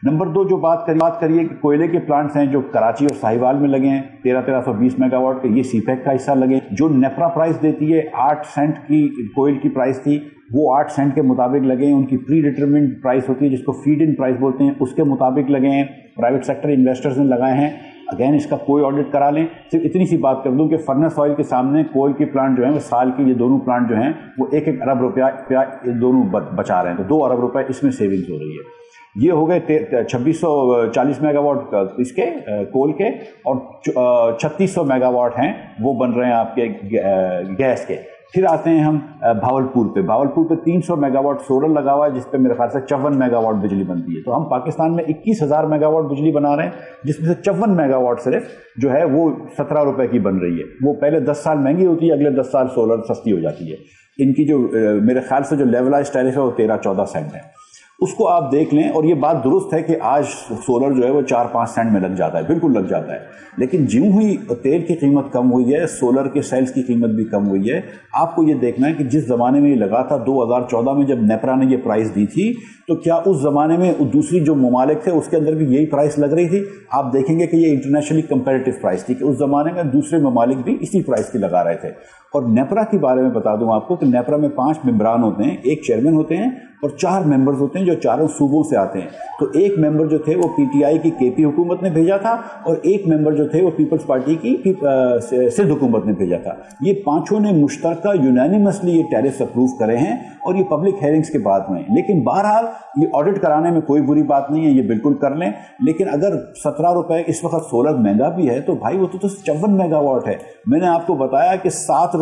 नंबर 2, जो बात करिए कि कोयले के प्लांट्स हैं जो कराची और साहिवाल में लगे हैं 1320 मेगावाट के, ये CPEC का हिस्सा लगे। जो नेपरा प्राइस देती है 8 सेंट की कोयल की प्राइस थी, वो 8 सेंट के मुताबिक लगे हैं। उनकी प्री डिटरमिन्ड प्राइस होती है जिसको फीड इन प्राइस बोलते हैं, उसके मुताबिक लगे हैं। प्राइवेट सेक्टर इन्वेस्टर्स ने लगाए हैं। अगेन इसका कोई ऑडिट करा लें। सिर्फ इतनी सी बात कर दूं कि फर्नेस ऑयल के सामने कोयल के प्लांट जो हैं वो साल के, ये दोनों प्लांट जो हैं वो 1-1 अरब रुपया ये दोनों बचा रहे हैं, तो 2 अरब रुपये इसमें सेविंग्स हो रही है। ये हो गए 2640 मेगावाट इसके कोल के, और 3600 मेगावाट हैं वो बन रहे हैं आपके गैस के। फिर आते हैं हम भावलपुर पे 300 मेगावाट सोलर लगा हुआ है, जिस पे मेरे ख्याल से 54 मेगावाट बिजली बनती है। तो हम पाकिस्तान में 21,000 मेगावाट बिजली बना रहे हैं, जिसमें से 54 मेगावाट सिर्फ जो है वो 17 रुपए की बन रही है। वो पहले 10 साल महंगी होती है, अगले 10 साल सोलर सस्ती हो जाती है। इनकी जो मेरे ख्याल से जो लेवलाइज टैरिफ है वो 13-14 सेंट है। उसको आप देख लें, और ये बात दुरुस्त है कि आज सोलर जो है वो 4-5 सेंट में लग जाता है, बिल्कुल लग जाता है। लेकिन ज्यों ही तेल की कीमत कम हुई है, सोलर के सेल्स की कीमत भी कम हुई है। आपको ये देखना है कि जिस ज़माने में ये लगा था 2014 में जब नेपरा ने ये प्राइस दी थी, तो क्या उस ज़माने में दूसरी जो ममालिक थे उसके अंदर भी यही प्राइस लग रही थी? आप देखेंगे कि ये इंटरनेशनली कंपेरेटिव प्राइस थी कि उस ज़माने में दूसरे ममालिक भी इसी प्राइस की लगा रहे थे। और नेपरा के बारे में बता दूं आपको कि नेपरा में 5 मेंबरान होते हैं, एक चेयरमैन होते हैं और 4 मेंबर्स होते हैं जो चारों सूबों से आते हैं। तो एक मेंबर जो थे वो पीटीआई की केपी हुकूमत ने भेजा था, और एक मेंबर जो थे वो पीपल्स पार्टी की सिंध हुकूमत ने भेजा था। ये पांचों ने मुश्तरका यूनानिमसली ये टैरिफ्स अप्रूव करे हैं, और ये पब्लिक हेयरिंग्स के बाद में। लेकिन बहरहाल ये ऑडिट कराने में कोई बुरी बात नहीं है, ये बिल्कुल कर लें। लेकिन अगर 17 रुपए इस वक्त सोलर महंगा भी है, तो भाई वो तो 54 मेगावाट है। मैंने आपको बताया कि 8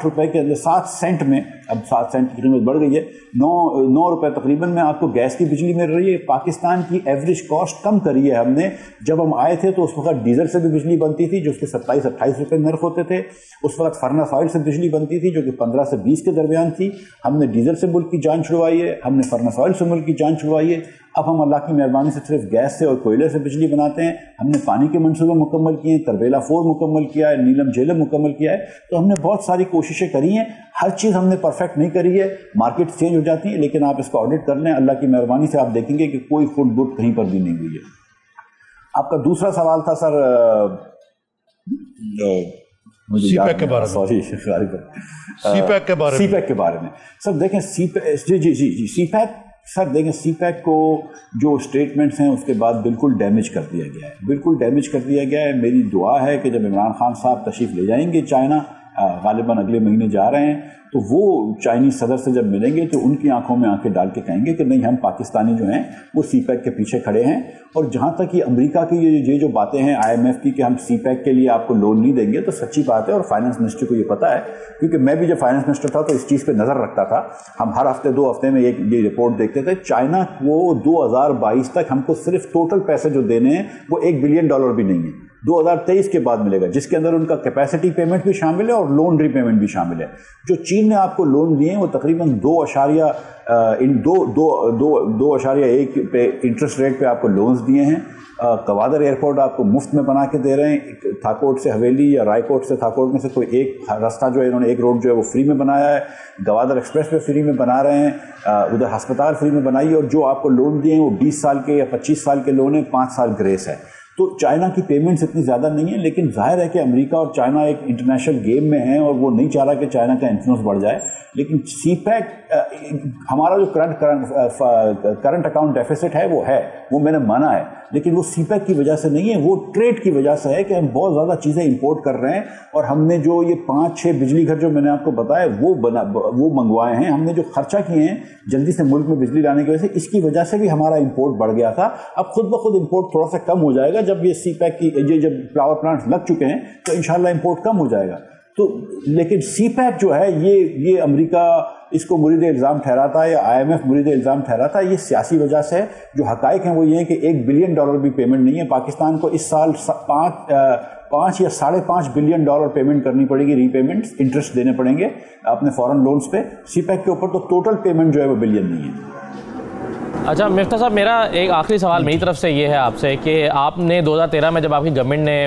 रुपए के अंदर 7 सेंट में, अब 7 सेंट की कीमत बढ़ गई है, 9 रुपए तकरीबन में आपको गैस की बिजली मिल रही है। पाकिस्तान की एवरेज कॉस्ट कम करी है हमने। जब हम आए थे तो उस वक्त डीजल से भी बिजली बनती थी जो उसके 27-28 रुपए नर्ख होते थे। उस वक्त फर्नेस ऑयल से बिजली बनती थी जो कि 15 से 20 के दरमियान थी। हमने डीजल से मुल्क की जान छुड़वाई है, हमने फर्नेस ऑयल से मुल्क की जान छुड़वाई है। अब हम अल्लाह की मेहरबानी से सिर्फ गैस से और कोयले से बिजली बनाते हैं। हमने पानी के मंसूबे मुकम्मल किए हैं, तरबेला 4 मुकम्मल किया है, नीलम झेलम मुकम्मल किया है। तो हमने बहुत सारी कोशिशें करी हैं। हर चीज़ हमने परफेक्ट नहीं करी है, मार्केट चेंज हो जाती है, लेकिन आप इसको ऑडिट कर लें, अल्लाह की मेहरबानी से आप देखेंगे कि कोई फुट बुट कहीं पर भी नहीं हुई है। आपका दूसरा सवाल था सर सीपैक के बारे में। सॉरी, सीपैक के बारे में। सीपैक के बारे में सर देखें, जी सीपैक सर देखें, सीपैक को जो स्टेटमेंट्स हैं उसके बाद बिल्कुल डैमेज कर दिया गया है, बिल्कुल डैमेज कर दिया गया है। मेरी दुआ है कि जब इमरान खान साहब तशरीफ़ ले जाएंगे चाइना, गालिबन अगले महीने जा रहे हैं, तो वो चाइनीज़ सदर से जब मिलेंगे तो उनकी आंखों में आंखें डाल के कहेंगे कि नहीं, हम पाकिस्तानी जो हैं वो सीपैक के पीछे खड़े हैं। और जहाँ तक कि अमेरिका की ये जो बातें हैं IMF की कि हम सीपैक के लिए आपको लोन नहीं देंगे, तो सच्ची बात है, और फाइनेंस मिनिस्टर को ये पता है, क्योंकि मैं भी जब फाइनेंस मिनिस्टर था तो इस चीज़ पर नज़र रखता था। हम हर हफ्ते 2 हफ्ते में एक ये रिपोर्ट देखते थे। चाइना वो 2022 तक हमको सिर्फ टोटल पैसे जो देने हैं वो $1 बिलियन भी नहीं है, 2023 के बाद मिलेगा, जिसके अंदर उनका कैपेसिटी पेमेंट भी शामिल है और लोन रीपेमेंट भी शामिल है। जो चीन ने आपको लोन दिए हैं वो तकरीबन 2.1 पे इंटरेस्ट रेट पे आपको लोन्स दिए हैं। गवादर एयरपोर्ट आपको मुफ्त में बना के दे रहे हैं। थाकोट से हवेली या रायकोट से थाकोट में से कोई एक रास्ता जो है इन्होंने, एक रोड जो है वो फ्री में बनाया है। गवादर एक्सप्रेस वे फ्री में बना रहे हैं, उधर अस्पताल फ्री में बनाई है। और जो आपको लोन दिए हैं वो 20 साल के या 25 साल के लोन है, 5 साल ग्रेस है। तो चाइना की पेमेंट्स इतनी ज़्यादा नहीं है, लेकिन जाहिर है कि अमेरिका और चाइना एक इंटरनेशनल गेम में है और वो नहीं चाह रहा कि चाइना का इन्फ्लुएंस बढ़ जाए। लेकिन सीपैक, हमारा जो करंट अकाउंट डेफिसिट है वो मैंने माना है, लेकिन वो सीपैक की वजह से नहीं है, वो ट्रेड की वजह से है कि हम बहुत ज़्यादा चीज़ें इंपोर्ट कर रहे हैं। और हमने जो ये 5-6 बिजली घर जो मैंने आपको बताया वो मंगवाए हैं, हमने जो खर्चा किए हैं जल्दी से मुल्क में बिजली लाने की वजह से, इसकी वजह से भी हमारा इंपोर्ट बढ़ गया था। अब खुद ब खुद इंपोर्ट थोड़ा सा कम हो जाएगा जब ये सीपैक की जब पावर प्लांट्स लग चुके हैं, तो इंशाल्लाह इंपोर्ट कम हो जाएगा। तो लेकिन सीपैक जो है ये अमेरिका इसको मुरीद इल्ज़ाम ठहराता है या IMF मुरीद इल्ज़ाम ठहराता है, ये सियासी वजह से है। जो हकाइक हैं वो ये है कि $1 बिलियन भी पेमेंट नहीं है। पाकिस्तान को इस साल 5 या $5.5 बिलियन पेमेंट करनी पड़ेगी, रीपेमेंट्स, इंटरेस्ट देने पड़ेंगे अपने फॉरेन लोन्स पे। सीपैक के ऊपर तो टोटल पेमेंट जो है वो बिलियन नहीं है। अच्छा मिफ्ता साहब, मेरा एक आखिरी सवाल मेरी तरफ से ये है आपसे कि आपने 2013 में जब आपकी गवर्नमेंट ने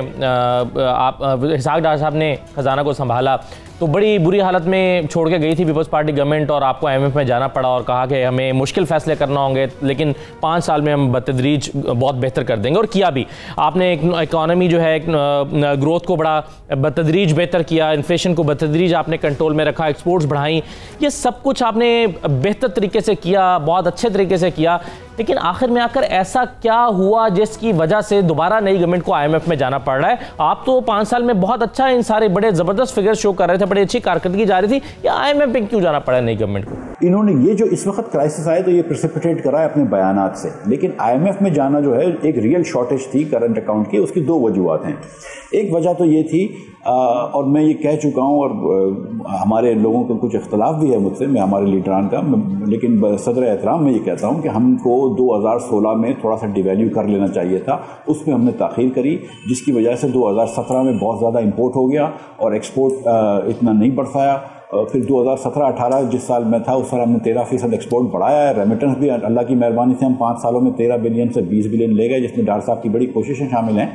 इसहाक डार साहब ने खजाना को संभाला तो बड़ी बुरी हालत में छोड़ के गई थी पीपल्स पार्टी गवर्नमेंट, और आपको IMF में जाना पड़ा और कहा कि हमें मुश्किल फैसले करना होंगे, लेकिन 5 साल में हम बतदरीज बहुत बेहतर कर देंगे, और किया भी। आपने इकॉनमी जो है ग्रोथ को बड़ा बतदरीज बेहतर किया, इन्फ्लेशन को बतदरीज आपने कंट्रोल में रखा, एक्सपोर्ट्स बढ़ाई, ये सब कुछ आपने बेहतर तरीके से किया, बहुत अच्छे तरीके से किया। लेकिन आखिर में आकर ऐसा क्या हुआ जिसकी वजह से दोबारा नई गवर्नमेंट को IMF में जाना पड़ रहा है? आप तो 5 साल में बहुत अच्छा इन सारे बड़े ज़बरदस्त फिगर शो कर रहे थे, बड़ी अच्छी कारकर्दगी जा रही थी, या IMF में क्यों जाना पड़ा नई गवर्नमेंट को? इन्होंने ये जो इस वक्त क्राइसिस आए तो ये प्रेसिपिटेट करा है अपने बयानात से, लेकिन IMF में जाना जो है एक रियल शॉर्टेज थी करंट अकाउंट की, उसकी दो वजूहत हैं। एक वजह तो ये थी और मैं ये कह चुका हूँ, और हमारे लोगों का कुछ इख्तलाफ भी है मुझसे, मैं हमारे लीडरान का, लेकिन सदर एहतराम मैं ये कहता हूँ कि हमको 2016 में थोड़ा सा डिवैल्यू कर लेना चाहिए था, उसमें हमने ताख़ीर करी, जिसकी वजह से 2017 में बहुत ज़्यादा इंपोर्ट हो गया और एक्सपोर्ट इतना नहीं बढ़ पाया। फिर 2017-18 जिस साल में था उस साल हमने 13% एक्सपोर्ट बढ़ाया है। रेमिटेंस भी अल्लाह की मेहरबानी से हम 5 सालों में 13 बिलियन से 20 बिलियन ले गए, जिसमें डॉक्टर साहब की बड़ी कोशिशें शामिल हैं।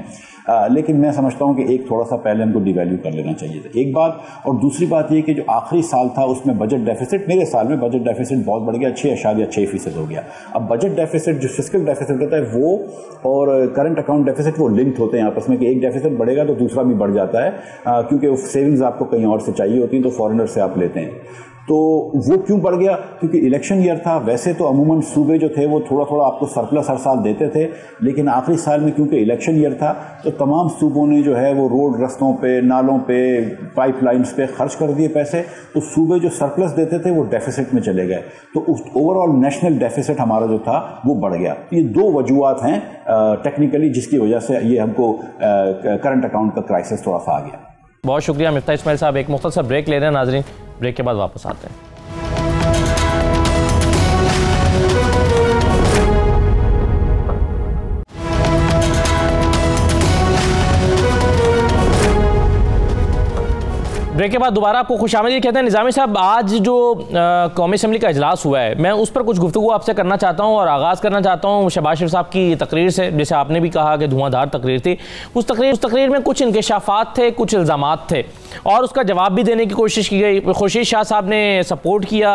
लेकिन मैं समझता हूँ कि एक थोड़ा सा पहले हमको डिवैल्यू कर लेना चाहिए था, एक बात। और दूसरी बात ये कि जो आखिरी साल था उसमें बजट डेफिसिट, मेरे साल में बजट डेफिसिट बहुत बढ़ गया, 6.6% हो गया। अब बजट डेफिसिट जो फिस्कल डेफिसिट होता है वो और करंट अकाउंट डेफिसिट वो लिंक्ड होते हैं आपस में, कि एक डेफिसिट बढ़ेगा तो दूसरा भी बढ़ जाता है, क्योंकि सेविंग्स आपको कहीं और से चाहिए होती हैं तो फॉरेनर से आप लेते हैं। तो वो क्यों बढ़ गया? क्योंकि इलेक्शन ईयर था। वैसे तो अमूमन सूबे जो थे वो थोड़ा थोड़ा आपको सरप्लस हर साल देते थे, लेकिन आखिरी साल में क्योंकि इलेक्शन ईयर था तो तमाम सूबों ने जो है वो रोड, रस्तों पे, नालों पे, पाइपलाइंस पे खर्च कर दिए पैसे, तो सूबे जो सरप्लस देते थे वो डेफिसिट में चले गए, तो उस ओवरऑल नेशनल डेफिसिट हमारा जो था वो बढ़ गया। ये दो वजूहत हैं टेक्निकली जिसकी वजह से ये हमको करंट अकाउंट का क्राइसिस थोड़ा सा आ गया। बहुत शुक्रिया मिफ्ताह इस्माइल साहब। एक मुख्तसर ब्रेक ले रहे हैं नाजरीन, ब्रेक के बाद वापस आते हैं। ब्रेक के बाद दोबारा आपको खुशामदीद कहते हैं। निज़ामी साहब, आज जो कौमी असम्बली का इजलास हुआ है, मैं उस पर कुछ गुफ्तगू आपसे करना चाहता हूं और आगाज़ करना चाहता हूं शहबाज शरीफ साहब की तकरीर से। जैसे आपने भी कहा कि धुआंधार तकरीर थी, उस तकरीर में कुछ इंकशाफात थे, कुछ इल्ज़ामात थे और उसका जवाब भी देने की कोशिश की गई। खुर्शीद शाह साहब ने सपोर्ट किया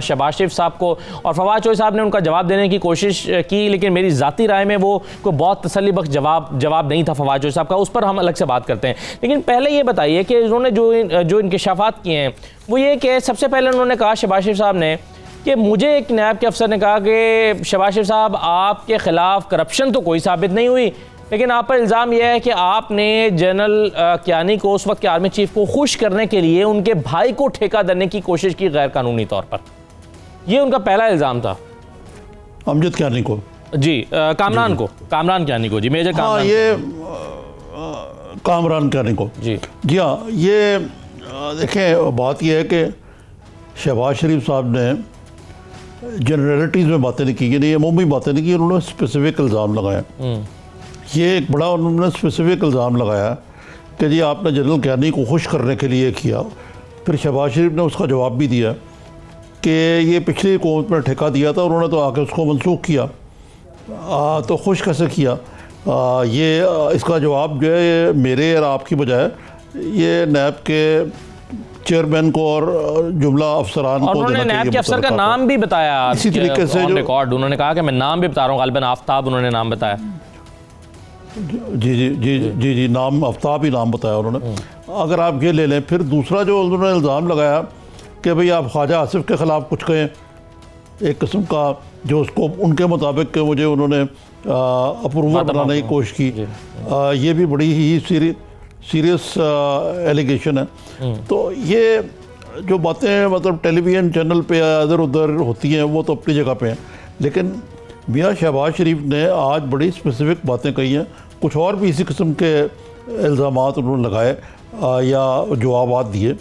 शहबाज शरीफ साहब को और फवाद चौधरी साहब ने उनका जवाब देने की कोशिश की, लेकिन मेरी ज़ाती राय में वो कोई बहुत तसल्लीबख्श जवाब नहीं था फवाद चौधरी साहब का। उस पर हम अलग से बात करते हैं, लेकिन पहले ये बताइए कि उन्होंने जो इंकशाफात किए हैं वो ये कि सबसे पहले उन्होंने कहा शहबाज शरीफ साहब ने कि मुझे एक नायब के अफसर ने कहा कि शहबाज शरीफ साहब आपके खिलाफ करप्शन तो कोई साबित नहीं हुई, लेकिन आप पर इल्ज़ाम यह है कि आपने जनरल कियानी को, उस वक्त के आर्मी चीफ को खुश करने के लिए उनके भाई को ठेका देने की कोशिश की गैर कानूनी तौर पर। ये उनका पहला इल्ज़ाम था। अमजद कियानी को जी, कामरान कियानी को जी, मेजर कामरान, ये कामरान कियानी को जी हाँ। ये देखें, बात यह है कि शहबाज शरीफ साहब ने जनरलिटीज़ में बातें नहीं की, नहीं अमूमी बातें नहीं की, उन्होंने स्पेसिफिक इल्ज़ाम लगाया। ये एक बड़ा उन्होंने स्पेसिफिक इल्ज़ाम लगाया कि जी आपने जनरल कियानी को खुश करने के लिए किया। फिर शहबाज शरीफ ने उसका जवाब भी दिया कि ये पिछली हुकूमत में ठेका दिया था, उन्होंने तो आके उसको मनसूख किया, तो खुश कैसे किया? ये इसका जवाब जो है मेरे और आपकी बजाय ये नैब के चेयरमैन को और जुमला अफसरान को देना चाहिए। नैब के अफसर का नाम भी बताया इसी तरीके से जो रिकॉर्ड, उन्होंने कहा कि मैं नाम भी बता रहा हूँ, गालिबन आफ्ताब उन्होंने नाम बताया। जी जी जी जी जी नाम आफ्ताब ही नाम बताया उन्होंने। अगर आप ये ले लें, फिर दूसरा जो उन्होंने इल्ज़ाम लगाया कि भाई आप ख्वाजा आसिफ के ख़िलाफ़ कुछ कहें, एक किस्म का जो उसको उनके मुताबिक के मुझे उन्होंने अप्रूवर बनाने की कोशिश की। ये भी बड़ी ही सीरियस एलिगेशन है। तो ये जो बातें मतलब टेलीविज़न चैनल पे इधर उधर होती हैं वो तो अपनी जगह पे हैं, लेकिन मियाँ शहबाज शरीफ ने आज बड़ी स्पेसिफिक बातें कही हैं। कुछ और भी इसी किस्म के इल्ज़ामात उन्होंने लगाए या जवाबात दिए।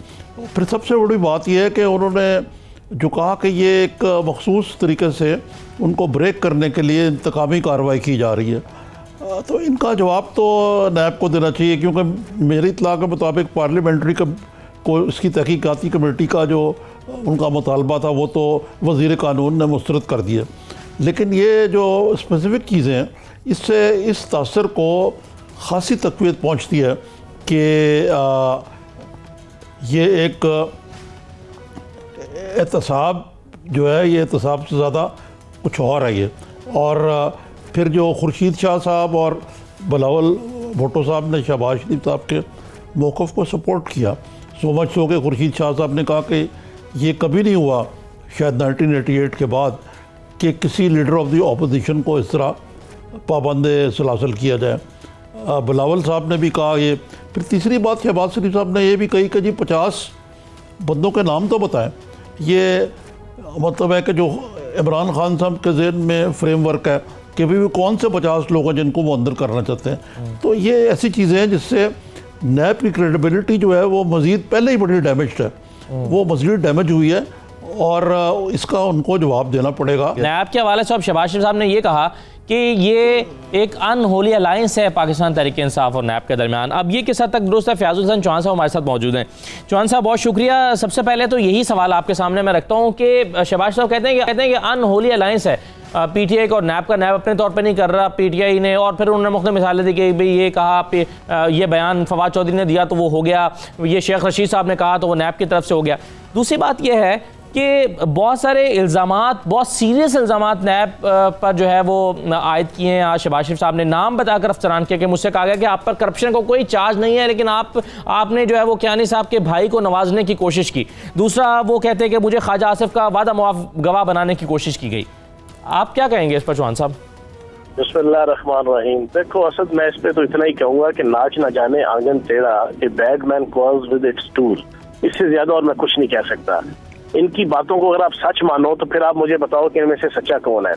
फिर सबसे बड़ी बात यह है कि उन्होंने जो कहा कि ये एक मखसूस तरीके से उनको ब्रेक करने के लिए इंतकामी कार्रवाई की जा रही है, तो इनका जवाब तो नैब को देना चाहिए, क्योंकि मेरी इत्तला के मुताबिक पार्लियामेंट्री को इसकी तहकीकाती कमेटी का जो उनका मुतालबा था वो तो वज़ीर कानून ने मुस्तरद कर दिया। लेकिन ये जो स्पेसिफ़िक चीज़ें हैं इससे इस तासर को ख़ासी तक़वीयत पहुँचती है कि ये एक एहतसाब जो है, ये एहतसाब से ज़्यादा कुछ और है ये। और फिर जो खुर्शीद शाह साहब और बिलावल भुट्टो साहब ने शहबाज शरीफ साहब के मौक़िफ़ को सपोर्ट किया, सो मच सो के खुर्शीद शाह साहब ने कहा कि ये कभी नहीं हुआ शायद 1988 के बाद कि किसी लीडर ऑफ द ऑपोजिशन को इस तरह पाबंद सलासल किया जाए। बिलावल साहब ने भी कहा ये। फिर तीसरी बात शहबाज शरीफ साहब ने ये भी कही कि जी 50 बंदों के नाम तो बताएं। ये मतलब है कि जो इमरान खान साहब के ज़हन में फ्रेमवर्क है कि भी कौन से 50 लोग हैं जिनको वो अंदर करना चाहते हैं। तो ये ऐसी चीज़ें हैं जिससे नैब की क्रेडिबिलिटी जो है वो मज़ीद पहले ही बड़ी डैमेज्ड है, वो मज़ीद डैमेज हुई है और इसका उनको जवाब देना पड़ेगा। नैब के हवाले से शहबाज शरीफ साहब ने ये कहा कि ये एक अनहोली अलायंस है पाकिस्तान तहरीक इंसाफ और नैब के दरमियान। अब ये किस हद तक दुरुस्त है? फयाजुल हसन चौहान साहब हमारे साथ मौजूद हैं। चौहान साहब बहुत शुक्रिया। सबसे पहले तो यही सवाल आपके सामने मैं रखता हूँ कि शहबाज साहब कहते हैं कि अनहोली अलायंस है पीटीआई का और नैब का। नैब अपने तौर पर नहीं कर रहा, पीटीआई ने, और फिर उन्होंने मुख्तलिफ मिसालें दी कि भाई ये कहा, ये बयान फवाद चौधरी ने दिया तो वो हो गया, ये शेख रशीद साहब ने कहा तो वो नैब की तरफ से हो गया। दूसरी बात यह है कि बहुत सारे इल्ज़ामात, बहुत सीरियस इल्ज़ामात नैब पर जो है वो आयद किए हैं। आज शहबाज शरीफ साहब ने नाम बताकर अफसरान किया कि मुझसे कहा गया कि आप पर करप्शन का कोई चार्ज नहीं है, लेकिन आपने जो है वो कियानी साहब के भाई को नवाजने की कोशिश की। दूसरा वो कहते हैं कि मुझे ख्वाजा आसिफ का वादा मुआफ गवाह बनाने की कोशिश की गई। आप क्या कहेंगे इस पर चौहान साहब? बिस्मिल्लाहिर्रहमानिर्रहीम। देखो असद, मैं इस पे तो इतना ही कहूंगा कि नाच ना जाने आंगन तेरा, कि bad man calls with its tool. इससे ज्यादा और मैं कुछ नहीं कह सकता। इनकी बातों को अगर आप सच मानो तो फिर आप मुझे बताओ कि इनमें से सच्चा कौन है।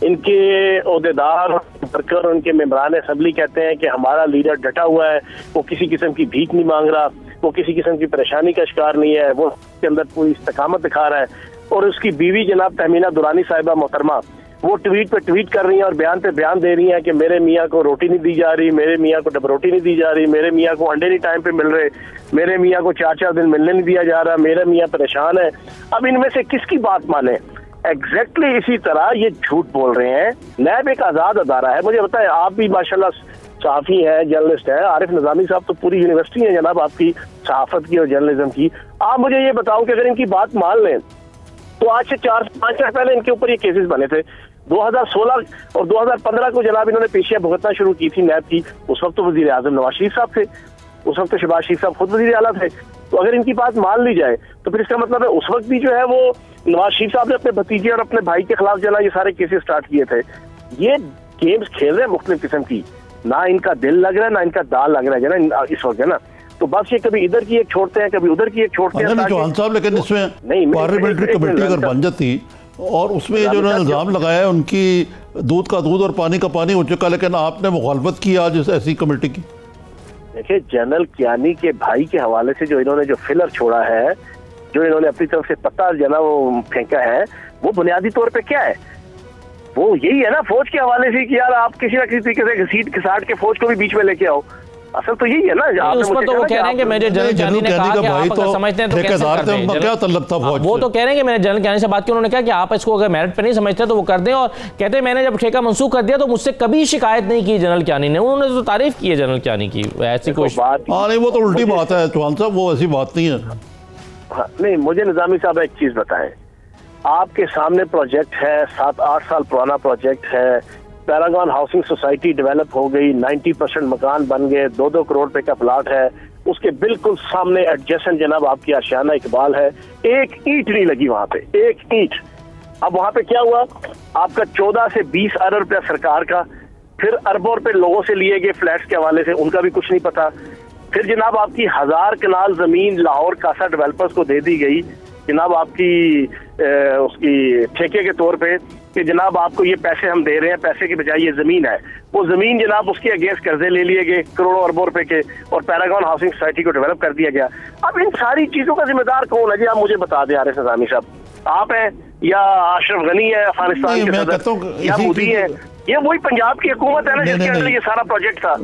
इनके ओहदेदार वर्कर, उनके मेंबरान असेंबली कहते हैं कि हमारा लीडर डटा हुआ है, वो किसी किस्म की भीख नहीं मांग रहा, वो किसी किस्म की परेशानी का शिकार नहीं है, वो के अंदर पूरी इस्तकामत दिखा रहा है। और उसकी बीवी जनाब तहमीना दुरानी साहिबा मोहतरमा, वो ट्वीट पे ट्वीट कर रही हैं और बयान पे बयान दे रही हैं कि मेरे मियाँ को रोटी नहीं दी जा रही, मेरे मियाँ को डब रोटी नहीं दी जा रही, मेरे मियाँ को अंडे नहीं टाइम पे मिल रहे, मेरे मियाँ को 4-4 दिन मिलने नहीं दिया जा रहा, मेरे मियाँ परेशान है। अब इनमें से किसकी बात माने? एग्जैक्टली इसी तरह ये झूठ बोल रहे हैं। नैब एक आज़ाद अदारा है। मुझे बताएं, आप भी माशाल्लाह सहाफ़ी हैं, जर्नलिस्ट हैं। आरिफ निज़ामी साहब तो पूरी यूनिवर्सिटी है जनाब आपकी सहाफ़त की और जर्नलिज्म की। आप मुझे ये बताओ कि अगर इनकी बात मान लें तो आज से 4-5 साल पहले इनके ऊपर ये केसेस बने थे। 2016 और 2015 को जनाब इन्होंने पेशियां भुगतना शुरू की थी नैब की। उस वक्त तो वजीर आजम नवाज शरीफ साहब थे, उस वक्त तो शहबाज शरीफ साहब खुद वजीर आला थे। तो अगर इनकी बात मान ली जाए तो फिर इसका मतलब है उस वक्त भी जो है वो नवाज शरीफ साहब ने अपने भतीजे और अपने भाई के खिलाफ जना ये सारे केसेस स्टार्ट किए थे। ये गेम्स खेल रहे हैं मुख्तलिफ किस्म की, ना इनका दिल लग रहा है ना इनका दाल लग रहा है ना इस वक्त, है ना। तो बस ये कभी इधर की एक छोड़ते हैं, कभी उधर की एक छोड़ते हैं। चौहान साहब, लेकिन इसमें पार्लियामेंट्री कमेटी अगर बन जाती और उसमें जो इल्ज़ाम लगाया है उनकी दूध का दूध और पानी का पानी हो चुका, लेकिन आपने मुखालफत की आज ऐसी कमेटी की। देखिए, जनरल कियानी के भाई के हवाले से जो इन्होंने जो फिलर छोड़ा है, जो इन्होंने अपनी तरफ से पत्ता जना वो फेंका है, वो बुनियादी तौर पे क्या है? वो यही है ना फौज के हवाले से कि यार आप किसी ना किसी तरीके से घसीट घिसाट के फौज को भी बीच में लेके आओ। असल तो यही है ना। उस पर तो वो कह रहे हैं कि मेरे जनरल कियानी ने कहा कि आप अगर समझते हैं तो कैसे करते हैं। क्या तलब था फौज? वो तो कह रहे हैं कि मैंने जनरल कियानी से बात की, उन्होंने कहा कि आप इसको अगर मेरिट पे नहीं समझते तो वो कर दें। और कहते हैं मैंने जब ठेका मंसूख कर दिया तो मुझसे कभी शिकायत नहीं की जनरल कियानी ने। उन्होंने तो तारीफ की है जनरल कियानी की। ऐसी कोई बात नहीं, वो तो उल्टी बात है चौहान साहब, वो ऐसी बात नहीं है। नहीं, मुझे निजामी साहब एक चीज बताएं, आपके सामने प्रोजेक्ट है, 7-8 साल पुराना प्रोजेक्ट है। पैरागॉन हाउसिंग सोसाइटी डेवलप हो गई, 90% मकान बन गए, 2-2 करोड़ रुपए का प्लाट है। उसके बिल्कुल सामने एडजेसेंट जनाब आपकी आशियाना इकबाल है। एक ईंट नहीं लगी वहां पे, एक ईंट। अब वहां पे क्या हुआ? आपका 14 से 20 अरब रुपया सरकार का, फिर अरबों रुपए लोगों से लिए गए फ्लैट्स के हवाले से, उनका भी कुछ नहीं पता। फिर जनाब आपकी 1000 कनाल जमीन लाहौर कासा डेवलपर्स को दे दी गई जनाब आपकी उसकी ठेके के तौर पे कि जनाब आपको ये पैसे हम दे रहे हैं, पैसे के बजाय ये जमीन है। वो जमीन जनाब उसके अगेंस्ट कर्जे ले लिए गए करोड़ों अरबों रुपए के, और पैरागॉन हाउसिंग सोसाइटी को डेवलप कर दिया गया। अब इन सारी चीजों का जिम्मेदार कौन है जी? आप मुझे बता दें आरिफ निज़ामी साहब, आप हैं या अशरफ गनी है अफगानिस्तान के सदर, या मोदी है? ये वही पंजाब की हुकूमत है ना जिसके अंदर ये सारा प्रोजेक्ट था।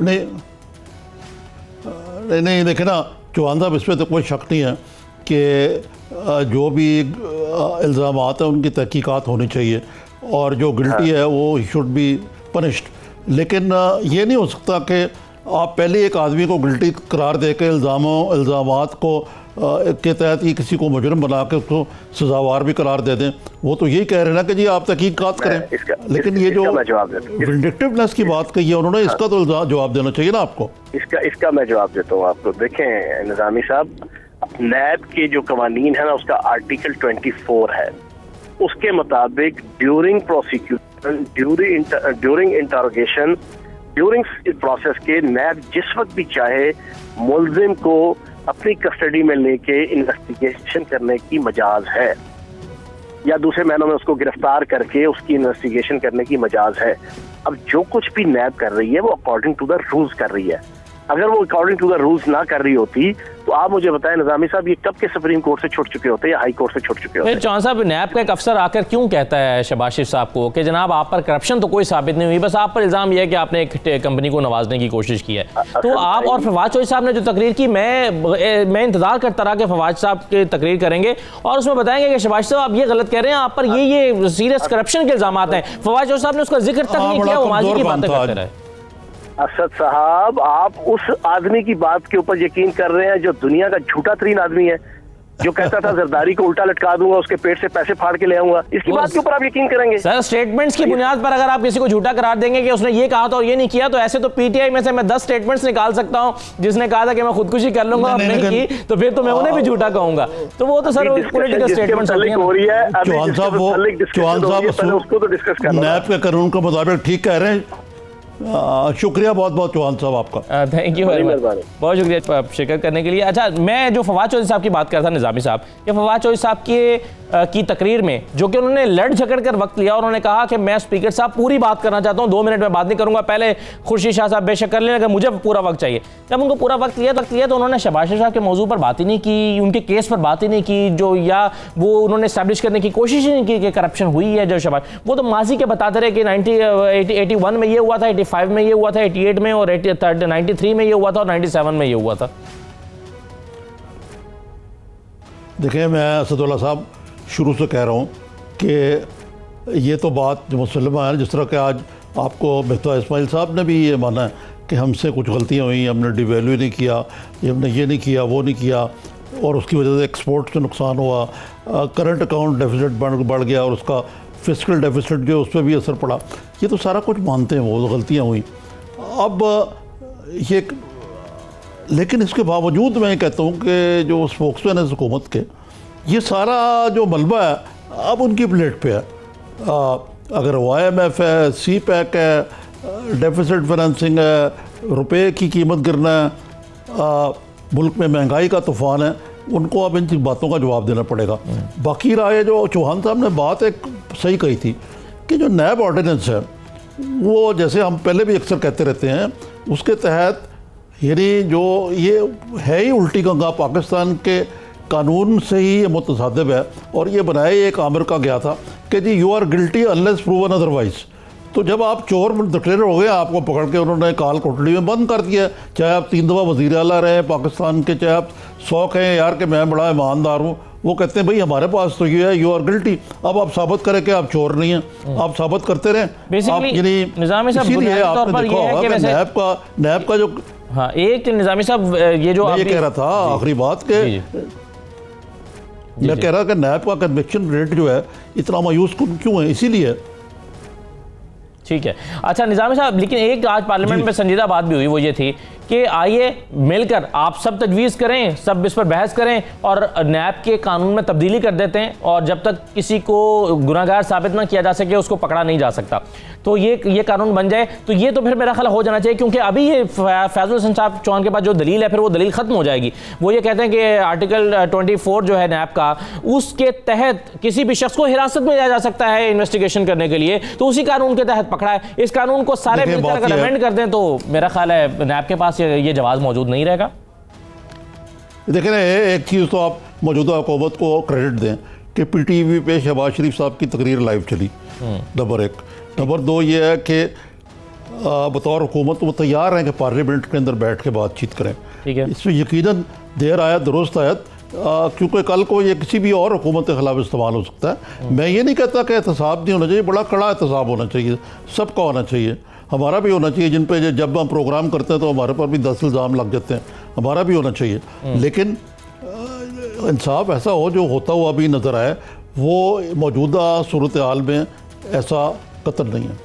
नहीं देखिए ना चौहान साहब, इसमें तो कोई शक नहीं है कि जो भी इल्ज़ामात हैं उनकी तहकीकात होनी चाहिए और जो गिल्टी है वो शुड बी पनिश्ड। लेकिन ये नहीं हो सकता कि आप पहले एक आदमी को गिल्टी करार दे के इल्ज़ामात को के तहत ही किसी को मुजरिम बना के उसको सजावार भी करार दे दें। वो तो यही कह रहे हैं ना कि जी आप तहकीकात करें। लेकिन ये जो विंडिक्टिवनेस की बात कही है उन्होंने, इसका तो जवाब देना चाहिए ना आपको। इसका मैं जवाब देता हूँ आपको। देखें निज़ामी साहब, नैब के जो कवानीन है ना, उसका आर्टिकल 24 है। उसके मुताबिक during prosecution, during interrogation, during process के नैब जिस वक्त भी चाहे मुल्जिम को अपनी कस्टडी में लेके इन्वेस्टिगेशन करने की मजाज है। या दूसरे महीनों में उसको गिरफ्तार करके उसकी इन्वेस्टिगेशन करने की मजाज है। अब जो कुछ भी नैब कर रही है वो अकॉर्डिंग टू द रूल्स कर रही है। अगर वो अकॉर्डिंग टू द रूल्स ना कर रही होती तो आप मुझे बताएं निजामी साहब, ये कब के सुप्रीम कोर्ट से छूट चुके होते या हाई कोर्ट से छूट चुके होते? चौहान साहब, नैब का एक अफसर आकर क्यों कहता है शहबाज शरीफ साहब को कि जनाब आप पर करप्शन तो कोई साबित नहीं हुई, बस आप पर इल्जाम यह है कि आपने एक कंपनी को नवाजने की कोशिश की है। तो आप और फवाद चौधरी साहब ने जो तकरीर की, मैं इंतजार करता रहा कि फवाद साहब की तकरीर करेंगे और उसमें बताएंगे कि शहबाज साहब आप ये गलत कह रहे हैं, आप पर ये सीरियस करप्शन के इल्जाम हैं। फवाद चौधरी साहब ने उसका जिक्र तक नहीं किया, वो माजी की बातें करते रहे। असद साहब, आप उस आदमी की बात के ऊपर यकीन कर रहे हैं जो दुनिया का झूठा तरीन आदमी है, जो कहता था जरदारी को उल्टा लटका दूंगा, उसके पेट से पैसे फाड़ के ले आऊंगा। इसकी बात के ऊपर आप यकीन करेंगे? सर, स्टेटमेंट्स की बुनियाद पर अगर आप किसी को झूठा करार देंगे कि उसने ये कहा था और ये नहीं किया, तो ऐसे तो पीटीआई में से मैं 10 स्टेटमेंट्स निकाल सकता हूं जिसने कहा था कि मैं खुदकुशी कर लूंगा और नहीं की, तो फिर तो मैं उन्हें भी झूठा कहूंगा। तो वो तो सर पॉलिटिकल स्टेटमेंट्स हो रही है। चौहान साहब, उसको तो डिस्कस करना, नैब के कानून के मुताबिक ठीक कह रहे हैं। शुक्रिया बहुत बहुत चौहान साहब आपका, थैंक यू वेरी मच, बहुत शुक्रिया शिरकत करने के लिए। अच्छा, मैं जो फवाद चौधरी साहब की बात कर रहा था निजामी साहब, ये फवाद चौधरी साहब की तकरीर में जो कि उन्होंने लड़ झगड़ कर वक्त लिया, और उन्होंने कहा कि मैं स्पीकर साहब पूरी बात करना चाहता हूं, 2 मिनट में बात नहीं करूंगा, पहले खुर्शीद शाह साहब बेशक कर लें, अगर मुझे पूरा वक्त चाहिए। जब उनको पूरा वक्त लिया तो उन्होंने शहबाज शरीफ साहब के मौजूद पर बात ही नहीं की, उनके केस पर बात ही नहीं की, जो या वो उन्होंने एस्टैब्लिश करने की कोशिश ही नहीं की कि करप्शन हुई है। जो शहबाज, वो तो माजी के बताते रहे कि 81 में ये हुआ था, 85 में ये हुआ था, 88 में और 93 में ये हुआ था और 97 में ये हुआ था। देखिए, मैं असदुल्ला साहब शुरू से कह रहा हूँ कि ये तो बात जो मुसलमान है, जिस तरह के आज आपको मेहता इस्माइल साहब ने भी ये माना है कि हमसे कुछ गलतियाँ हुई, हमने डिवैल्यू नहीं किया, हमने ये नहीं किया, वो नहीं किया, और उसकी वजह से एक्सपोर्ट से नुकसान हुआ, करंट अकाउंट डेफिसिट बढ़ गया और उसका फिस्कल डेफिसिट जो उस पर भी असर पड़ा। ये तो सारा कुछ मानते हैं, वो गलतियाँ हुई। अब ये, लेकिन इसके बावजूद मैं कहता हूँ कि जो स्पोक्समैन है हुकूमत के, ये सारा जो मलबा है अब उनकी प्लेट पे है। अगर IMF है, सी पैक है, डेफिसिट फाइनेंसिंग है, रुपए की कीमत गिरना है, मुल्क में महंगाई का तूफान है, उनको अब इन बातों का जवाब देना पड़ेगा। बाकी राय जो चौहान साहब ने बात एक सही कही थी कि जो नैब ऑर्डिनेंस है वो, जैसे हम पहले भी अक्सर कहते रहते हैं, उसके तहत यानी जो ये है ही उल्टी गंगा, पाकिस्तान के कानून से ही ये मुतसादिब है। और ये बनाया एक आमिर का गया था कि जी you are guilty unless proven otherwise. तो जब आप चोर डिक्लेयर हो गए, आपको पकड़ के उन्होंने काल कोठड़ी में बंद कर दिया, चाहे आप 3 दफ़ा वज़ीर आला रहे पाकिस्तान के, चाहे आप 100 कहें यार कि मैं बड़ा ईमानदार हूँ, वो कहते हैं भाई हमारे पास तो ये है, यू आर गिल्टी। अब आप साबित करें कि आप चोर नहीं हैं, आप साबित करते रहें। इसीलिए आपने देखा होगा कि नैब का जो, हाँ, एक निजामी साहब ये जो ये कह रहा था आखिरी बात के, मैं कह रहा कि नैब का कन्विक्शन रेट जो है इतना मायूस क्यों है, इसीलिए। ठीक है। अच्छा निजामी साहब, लेकिन एक आज पार्लियामेंट में संजीदा बात भी हुई, वो ये थी कि आइए मिलकर आप सब तजवीज़ करें, सब इस पर बहस करें और नैब के कानून में तब्दीली कर देते हैं, और जब तक किसी को गुनाहगार साबित ना किया जा सके उसको पकड़ा नहीं जा सकता, तो ये कानून बन जाए। तो ये तो फिर मेरा ख्याल हो जाना चाहिए, क्योंकि अभी ये फैजुल हसन साहब चौहान के पास जो दलील है फिर वो दलील ख़त्म हो जाएगी। वो ये कहते हैं कि आर्टिकल 24 जो है नैब का, उसके तहत किसी भी शख्स को हिरासत में लिया जा सकता है इन्वेस्टिगेशन करने के लिए, तो उसी कानून के तहत पकड़ा है। इस कानून को सारे मिलकर अगर अमेंड कर दें तो मेरा ख्याल है नैब के पास ये जवाब मौजूद नहीं रहेगा। देखें ना, एक चीज़ तो आप मौजूदा हुकूमत को क्रेडिट दें कि PTV पे शहबाज शरीफ साहब की तकरीर लाइव चली, नंबर 1। नंबर 2 ये है कि बतौर हुकूमत वो तैयार हैं कि पार्लियामेंट के अंदर बैठ के बातचीत करें। ठीक है, इसमें यकीनन देर आयत दुरुस्त आयत, क्योंकि कल को ये किसी भी और हुकूमत के खिलाफ इस्तेमाल हो सकता है। मैं ये नहीं कहता कि एहतसाब नहीं होना चाहिए, बड़ा कड़ा एहतसाब होना चाहिए, सबका होना चाहिए, हमारा भी होना चाहिए। जिन पे जब हम प्रोग्राम करते हैं तो हमारे पर भी 10 इल्ज़ाम लग जाते हैं, हमारा भी होना चाहिए। लेकिन इंसाफ ऐसा हो जो होता हुआ भी नज़र आए, वो मौजूदा सूरत हाल में ऐसा कतल नहीं है।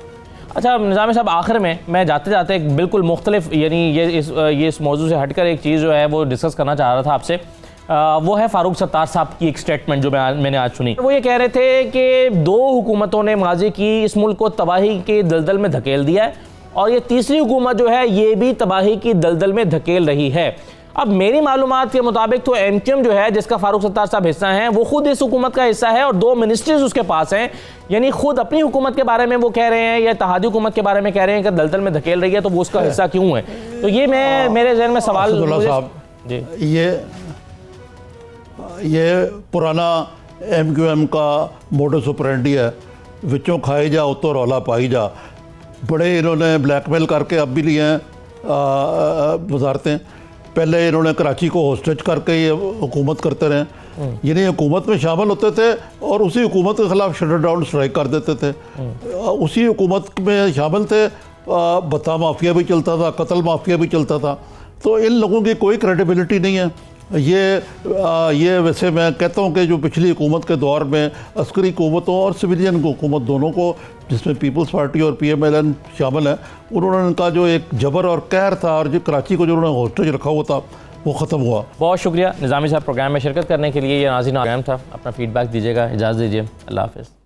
अच्छा निज़ामी साहब, आखिर में मैं जाते जाते एक बिल्कुल मुख्तलिफ, यानी ये इस मौजू से हटकर एक चीज़ जो है वो डिस्कस करना चाह रहा था आपसे, वो है फारूक सत्तार साहब की एक स्टेटमेंट जो मैंने आज सुनी। वो ये कह रहे थे कि 2 हुकूमतों ने माजी की इस मुल्क को तबाही के दलदल में धकेल दिया है, और ये तीसरी हुकूमत जो है ये भी तबाही की दलदल में धकेल रही है। अब मेरी मालूमात के मुताबिक तो MQM जो है, जिसका फारूक सत्तार साहब हिस्सा हैं, वो खुद इस हुकूमत का हिस्सा है और 2 मिनिस्ट्रीज उसके पास हैं, यानी खुद अपनी हुकूमत के बारे में वो कह रहे हैं या इत्तेहादी हुकूमत के बारे में कह रहे हैं कि दलदल में धकेल रही है, तो वो उसका हिस्सा क्यों है? तो ये मैं मेरे जहन में सवाल साहब जी, ये पुराना MQM का मोडस ऑपरेंडी है, विचों खाई जा उतो रौला पाई जा। बड़े इन्होंने ब्लैकमेल करके अब भी लिए हैं वजारतें। पहले इन्होंने कराची को होस्टेज करके ये हुकूमत करते रहे, यानी हुकूमत में शामिल होते थे और उसी हुकूमत के ख़िलाफ़ शटर डाउन स्ट्राइक कर देते थे। उसी हुकूमत में शामिल थे, भत्ता माफिया भी चलता था, कत्ल माफिया भी चलता था। तो इन लोगों की कोई क्रेडिबिलिटी नहीं है। ये वैसे मैं कहता हूँ कि जो पिछली हुकूमत के दौर में अस्करी हुकूमतों और सिविलियन हुकूमत दोनों को, जिसमें पीपल्स पार्टी और PMLN शामिल है, उन्होंने उनका जो एक जबर और कहर था और जो कराची को जो उन्होंने होस्टेज रखा हुआ था वो ख़त्म हुआ। बहुत शुक्रिया निज़ामी साहब प्रोग्राम में शिरकत करने के लिए। ये नाज़रीन प्रोग्राम था, अपना फीडबैक दीजिएगा। इजाज़त दीजिए, अल्लाह हाफ़िज़।